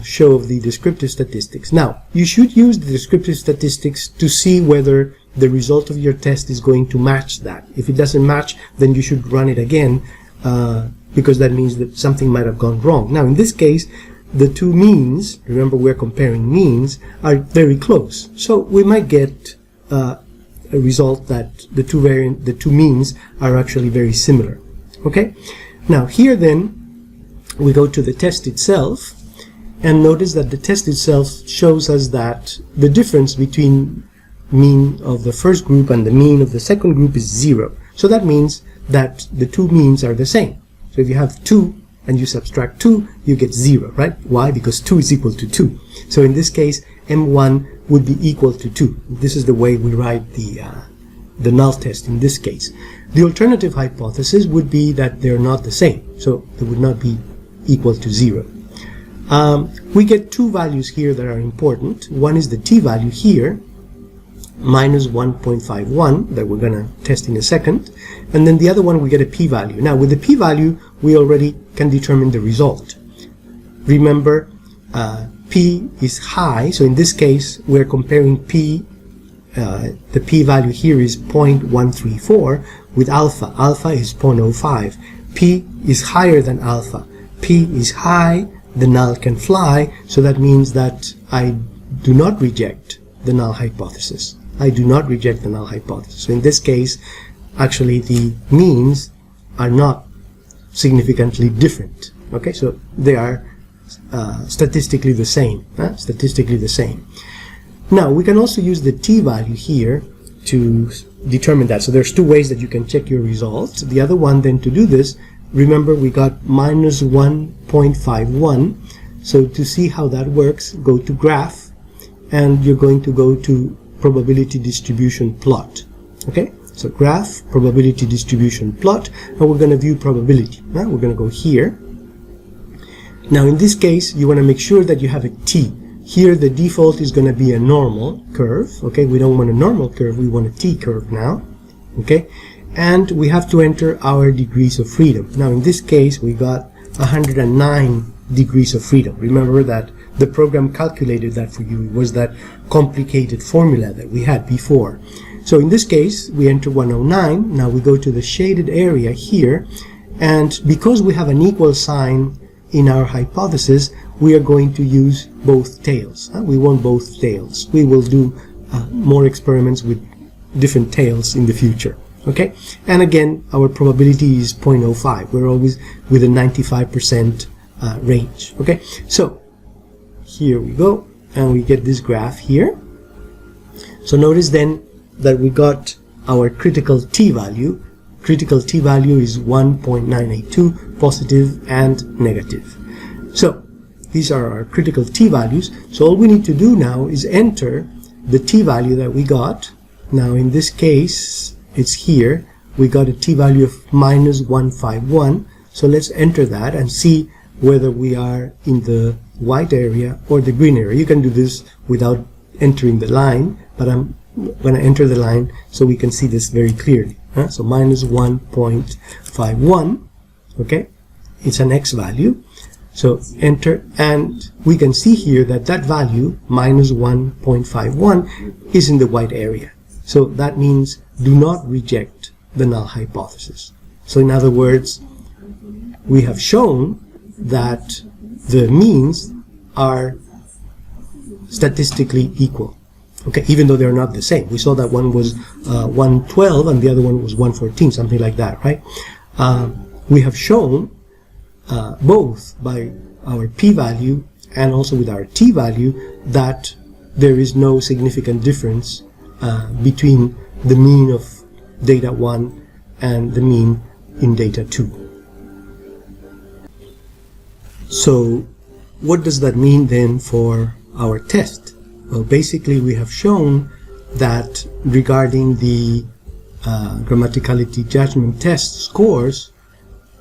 show of the descriptive statistics. Now, you should use the descriptive statistics to see whether the result of your test is going to match that. If it doesn't match, then you should run it again, because that means that something might have gone wrong. Now, in this case, the 2 means, remember we're comparing means, are very close. So we might get a result that the two means are actually very similar. Okay? Now here then we go to the test itself, and notice that the test itself shows us that the difference between mean of the first group and the mean of the second group is 0. So that means that the 2 means are the same. So if you have 2 and you subtract 2, you get 0, right? Why? Because 2 is equal to 2. So in this case, M1 would be equal to 2. This is the way we write the null test in this case. The alternative hypothesis would be that they're not the same. So they would not be equal to 0. We get 2 values here that are important. One is the t-value here, minus 1.51, that we're going to test in a second. And then the other one, we get a p-value. Now, with the p-value, we already can determine the result. Remember, p is high, so in this case, we're comparing p, the p-value here is 0.134 with alpha. Alpha is 0.05. P is higher than alpha. P is high, the null can fly, so that means that I do not reject the null hypothesis. I do not reject the null hypothesis. So in this case, actually the means are not significantly different. Okay, so they are statistically the same. Statistically the same. Now we can also use the t-value here to determine that. So there's 2 ways that you can check your results. The other one then to do this, remember we got minus 1.51. So to see how that works, go to graph, and you're going to go to probability distribution plot. Okay, so graph, probability distribution plot, and we're going to view probability. Now we're going to go here. Now in this case, you want to make sure that you have a t. Here the default is going to be a normal curve. Okay, we don't want a normal curve, we want a t curve now. Okay, and we have to enter our degrees of freedom. Now in this case, we got 109 degrees of freedom. Remember that the program calculated that for you. It was that complicated formula that we had before. So in this case, we enter 109. Now we go to the shaded area here, and because we have an equal sign in our hypothesis, we are going to use both tails. We want both tails. We will do more experiments with different tails in the future. Okay, and again, our probability is 0.05. We're always with a 95% range. Okay, so here we go, and we get this graph here. So notice then that we got our critical t-value. Critical t-value is 1.982, positive and negative. So these are our critical t-values. So all we need to do now is enter the t-value that we got. Now in this case, it's here. We got a t-value of minus 151. So let's enter that and see whether we are in the white area or the green area. You can do this without entering the line, but I'm going to enter the line so we can see this very clearly. So minus 1.51, Okay, it's an x value. So enter, and we can see here that that value, minus 1.51, is in the white area. So that means do not reject the null hypothesis. So in other words, we have shown that the means are statistically equal. Okay, even though they're not the same. We saw that one was 112 and the other one was 114, something like that, right? We have shown both by our p-value and also with our t-value that there is no significant difference between the mean of data 1 and the mean in data 2. So what does that mean then for our test? Well, basically we have shown that regarding the grammaticality judgment test scores,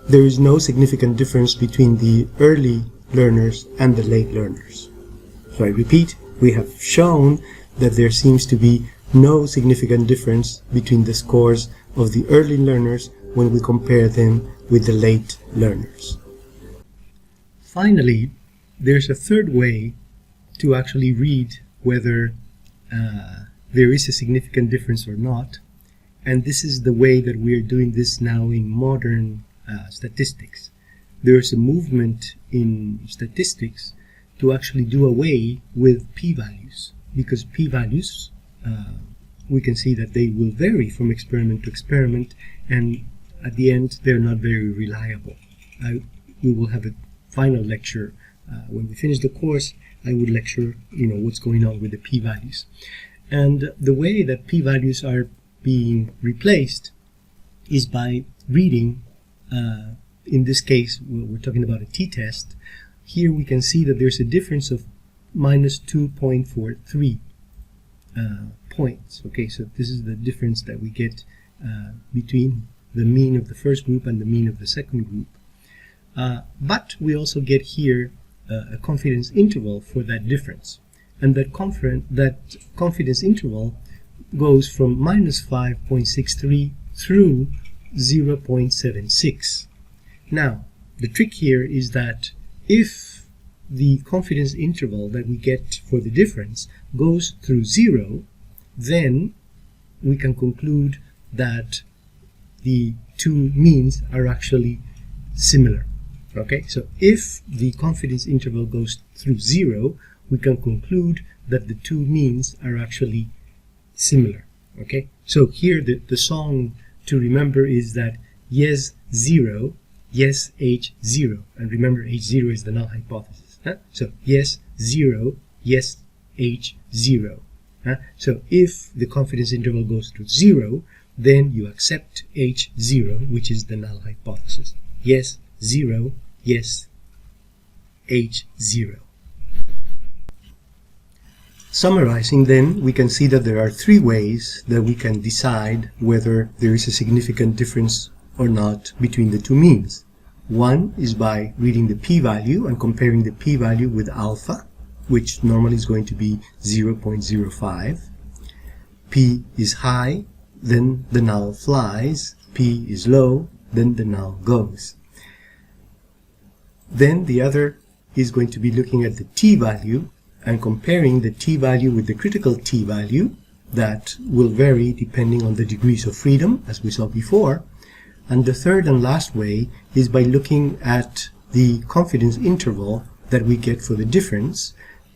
there is no significant difference between the early learners and the late learners. So I repeat, we have shown that there seems to be no significant difference between the scores of the early learners when we compare them with the late learners. Finally, there's a third way to actually read whether there is a significant difference or not, and this is the way that we are doing this now in modern statistics. There's a movement in statistics to actually do away with p-values, because p-values, we can see that they will vary from experiment to experiment, and at the end they're not very reliable. We will have a final lecture when we finish the course. I would lecture, what's going on with the p-values. And the way that p-values are being replaced is by reading, in this case, we're talking about a t-test. Here we can see that there's a difference of minus 2.43 points. Okay, so this is the difference that we get between the mean of the first group and the mean of the second group. But we also get here a confidence interval for that difference, and that confidence interval goes from minus 5.63 through 0.76. Now, the trick here is that if the confidence interval that we get for the difference goes through 0, then we can conclude that the two means are actually similar. Okay, so if the confidence interval goes through 0, we can conclude that the two means are actually similar. Okay, so here the song to remember is that yes 0, yes H0, and remember H0 is the null hypothesis. So yes 0, yes H0. So if the confidence interval goes through 0, then you accept H0, which is the null hypothesis. Yes 0, yes H0. Summarizing then, we can see that there are three ways that we can decide whether there is a significant difference or not between the two means. One is by reading the p-value and comparing the p-value with alpha, which normally is going to be 0.05. P is high, then the null flies. P is low, then the null goes. Then the other is going to be looking at the t-value and comparing the t-value with the critical t-value that will vary depending on the degrees of freedom, as we saw before. And the third and last way is by looking at the confidence interval that we get for the difference.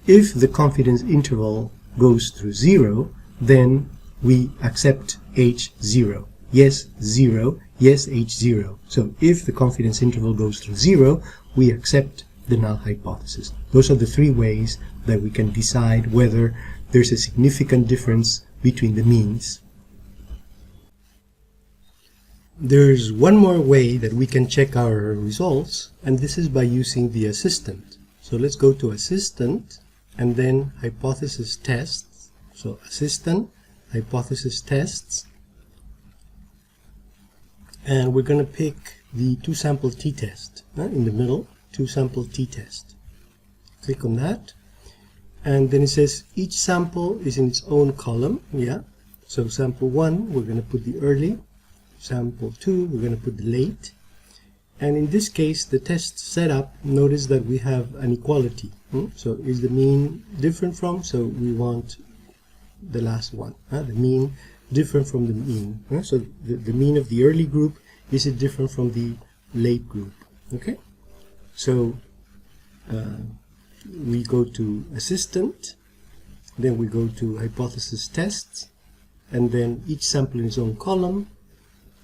If the confidence interval goes through 0, then we accept H0. Yes 0, yes H0. So if the confidence interval goes through 0, we accept the null hypothesis. Those are the three ways that we can decide whether there's a significant difference between the means. There's one more way that we can check our results, and this is by using the assistant. So let's go to assistant and then hypothesis tests. So assistant, hypothesis tests, and we're going to pick the two-sample t-test in the middle, two-sample t-test. Click on that, and then it says each sample is in its own column. So sample 1, we're going to put the early. Sample 2, we're going to put the late. And in this case, the test setup, notice that we have an equality. So is the mean different from? So we want the last one, the mean different from the mean. So the mean of the early group, is it different from the late group? Okay. So we go to assistant, then we go to hypothesis tests, and then each sample in its own column,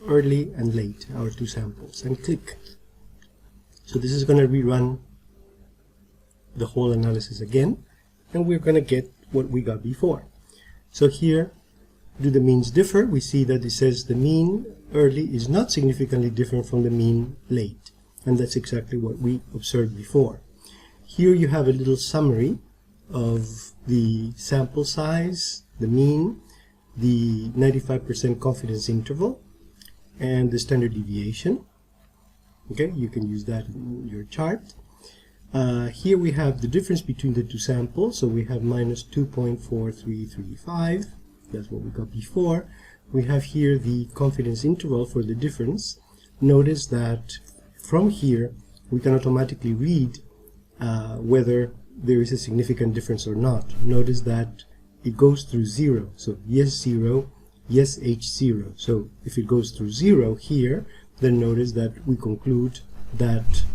early and late, our two samples, and click. So this is going to rerun the whole analysis again, and we're going to get what we got before. So here, do the means differ? We see that it says the mean early is not significantly different from the mean late, and that's exactly what we observed before. Here you have a little summary of the sample size, the mean, the 95% confidence interval, and the standard deviation. Okay, you can use that in your chart. Here we have the difference between the two samples, so we have minus 2.4335, that's what we got before. We have here the confidence interval for the difference. Notice that from here we can automatically read whether there is a significant difference or not. Notice that it goes through 0, so yes 0, yes H0. So if it goes through 0 here, then notice that we conclude that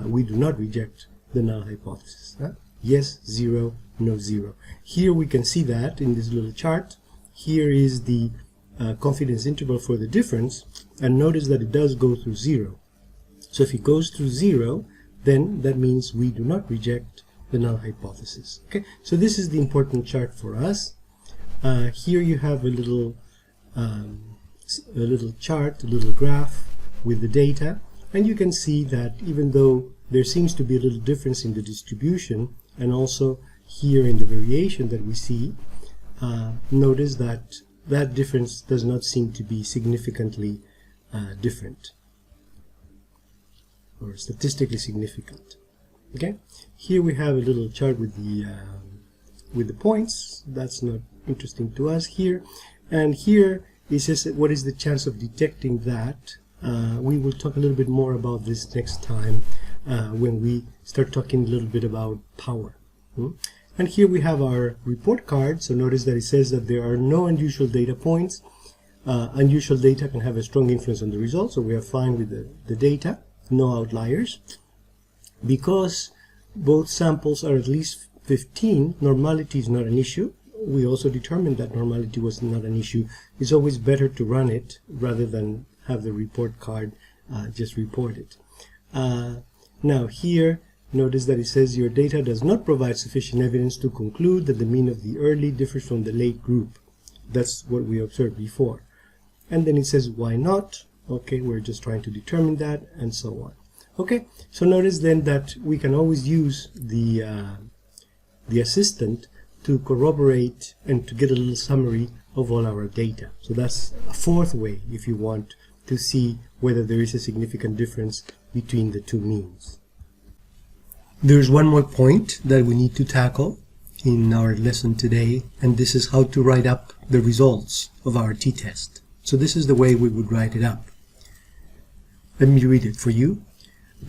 we do not reject the null hypothesis. Yes 0, no 0. Here we can see that in this little chart. Here is the confidence interval for the difference, and notice that it does go through 0. So if it goes through 0, then that means we do not reject the null hypothesis. Okay, so this is the important chart for us. Here you have a little chart, a little graph with the data, and you can see that even though there seems to be a little difference in the distribution, and also here in the variation that we see, notice that that difference does not seem to be significantly different or statistically significant. Okay, here we have a little chart with the points. That's not interesting to us here. And here it says what is the chance of detecting that. We will talk a little bit more about this next time when we start talking a little bit about power. And here we have our report card. So notice that it says that there are no unusual data points. Unusual data can have a strong influence on the results, so we are fine with the data, no outliers. Because both samples are at least 15, normality is not an issue. We also determined that normality was not an issue. It's always better to run it rather than have the report card just report it. Now here, notice that it says your data does not provide sufficient evidence to conclude that the mean of the early differs from the late group. That's what we observed before. And then it says why not? Okay, we're just trying to determine that, and so on. Okay, so notice then that we can always use the assistant to corroborate and to get a little summary of all our data. So that's a fourth way if you want to see whether there is a significant difference between the two means. There's one more point that we need to tackle in our lesson today, and this is how to write up the results of our t-test. So this is the way we would write it up. Let me read it for you.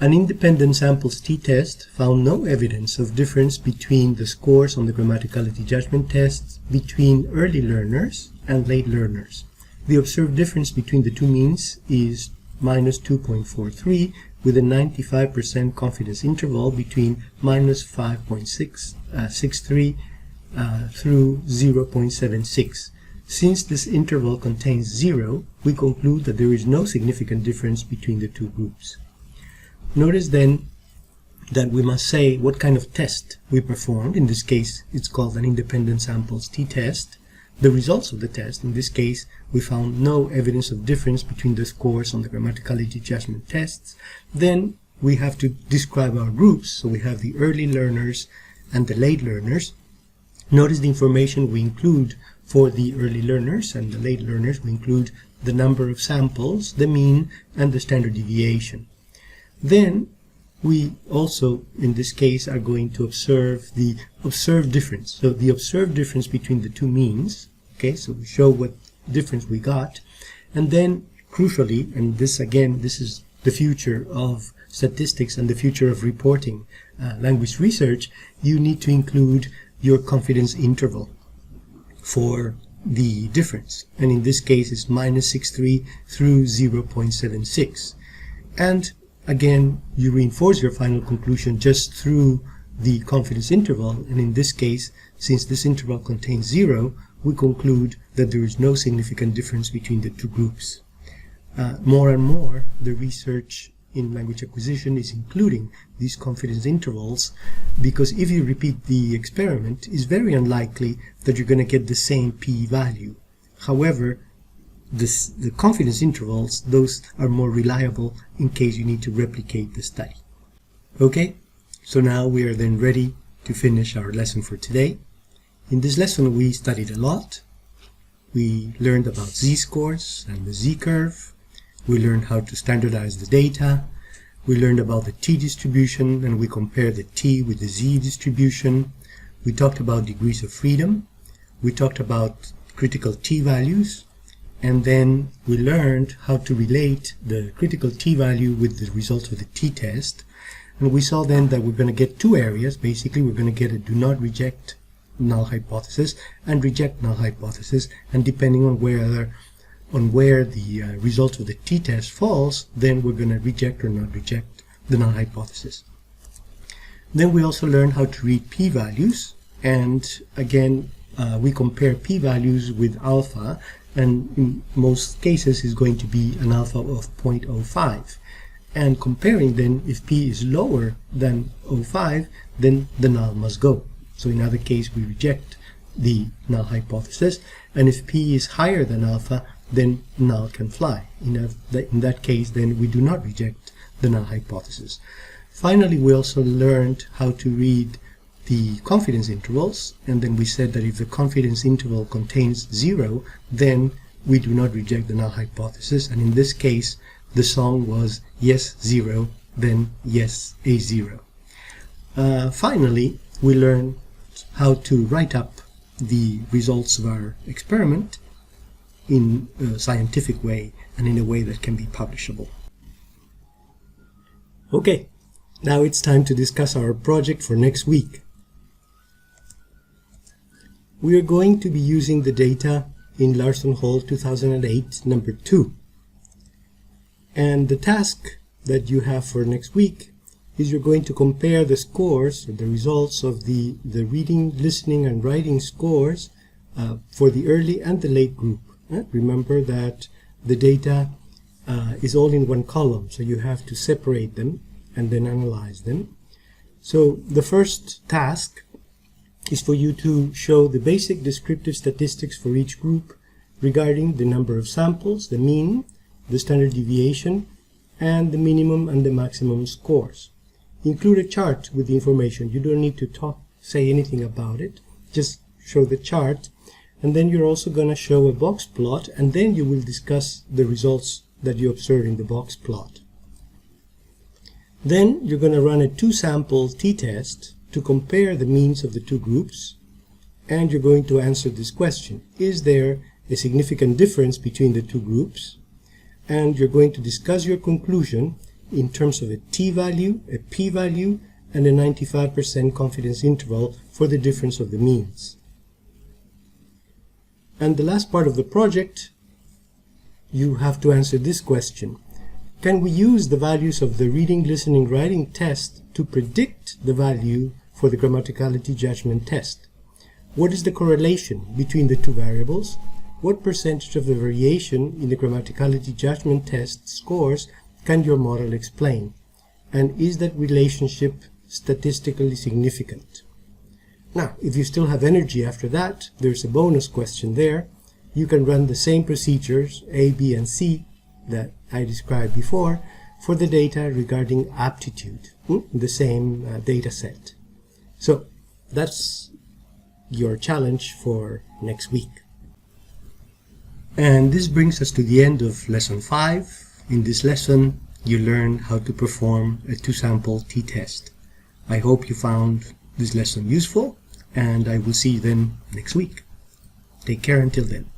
An independent samples t-test found no evidence of difference between the scores on the grammaticality judgment tests between early learners and late learners. The observed difference between the two means is minus 2.43 with a 95% confidence interval between minus 5.63 through 0.76. Since this interval contains 0, we conclude that there is no significant difference between the two groups. Notice then that we must say what kind of test we performed. In this case, it's called an independent samples t-test. The results of the test, in this case, we found no evidence of difference between the scores on the grammaticality judgment tests. Then we have to describe our groups. So we have the early learners and the late learners. Notice the information we include for the early learners and the late learners. We include the number of samples, the mean, and the standard deviation. Then we also, in this case, are going to observe the observed difference. So the observed difference between the two means. Okay, so we show what difference we got. And then, crucially, and this again, this is the future of statistics and the future of reporting language research, you need to include your confidence interval for the difference. And in this case, it's -63 through 0.76. And again, you reinforce your final conclusion just through the confidence interval. And in this case, since this interval contains 0, we conclude that there is no significant difference between the two groups. More and more, the research in language acquisition is including these confidence intervals, because if you repeat the experiment, it's very unlikely that you're going to get the same p-value. However, the confidence intervals, those are more reliable in case you need to replicate the study. Okay, so now we are then ready to finish our lesson for today. In this lesson we studied a lot. We learned about z-scores and the z-curve. We learned how to standardize the data. We learned about the t-distribution, and we compared the t with the z-distribution. We talked about degrees of freedom. We talked about critical t-values. And then we learned how to relate the critical t-value with the results of the t-test. And we saw then that we're going to get two areas. Basically, we're going to get a do not reject null hypothesis and reject null hypothesis. And depending on where the result of the t-test falls, then we're going to reject or not reject the null hypothesis. Then we also learned how to read p-values. And again, we compare p-values with alpha. And in most cases is going to be an alpha of 0.05. And comparing then, if p is lower than 0.05, then the null must go. So in other case, we reject the null hypothesis. And if p is higher than alpha, then null can fly. In that case, then we do not reject the null hypothesis. Finally, we also learned how to read the confidence intervals, and then we said that if the confidence interval contains 0, then we do not reject the null hypothesis, and in this case the song was yes 0, then yes A0. Finally, we learned how to write up the results of our experiment in a scientific way and in a way that can be publishable. Okay, now it's time to discuss our project for next week. We are going to be using the data in Larson Hall 2008 number 2. And the task that you have for next week is you're going to compare the scores or the results of the reading, listening and writing scores for the early and the late group. Remember that the data is all in one column, so you have to separate them and then analyze them. So the first task is for you to show the basic descriptive statistics for each group regarding the number of samples, the mean, the standard deviation, and the minimum and the maximum scores. Include a chart with the information. You don't need to say anything about it. Just show the chart. And then you're also going to show a box plot, and then you will discuss the results that you observe in the box plot. Then you're going to run a 2-sample t-test to compare the means of the two groups, and you're going to answer this question: is there a significant difference between the two groups? And you're going to discuss your conclusion in terms of a t-value, a p-value, and a 95% confidence interval for the difference of the means. And the last part of the project, you have to answer this question: can we use the values of the reading, listening, writing test to predict the value for the grammaticality judgment test? What is the correlation between the two variables? What percentage of the variation in the grammaticality judgment test scores can your model explain? And is that relationship statistically significant? Now, if you still have energy after that, there's a bonus question there. You can run the same procedures, A, B, and C, that I described before, for the data regarding aptitude, the same data set. So that's your challenge for next week. And this brings us to the end of lesson 5. In this lesson, you learned how to perform a 2-sample t-test. I hope you found this lesson useful, and I will see you then next week. Take care until then.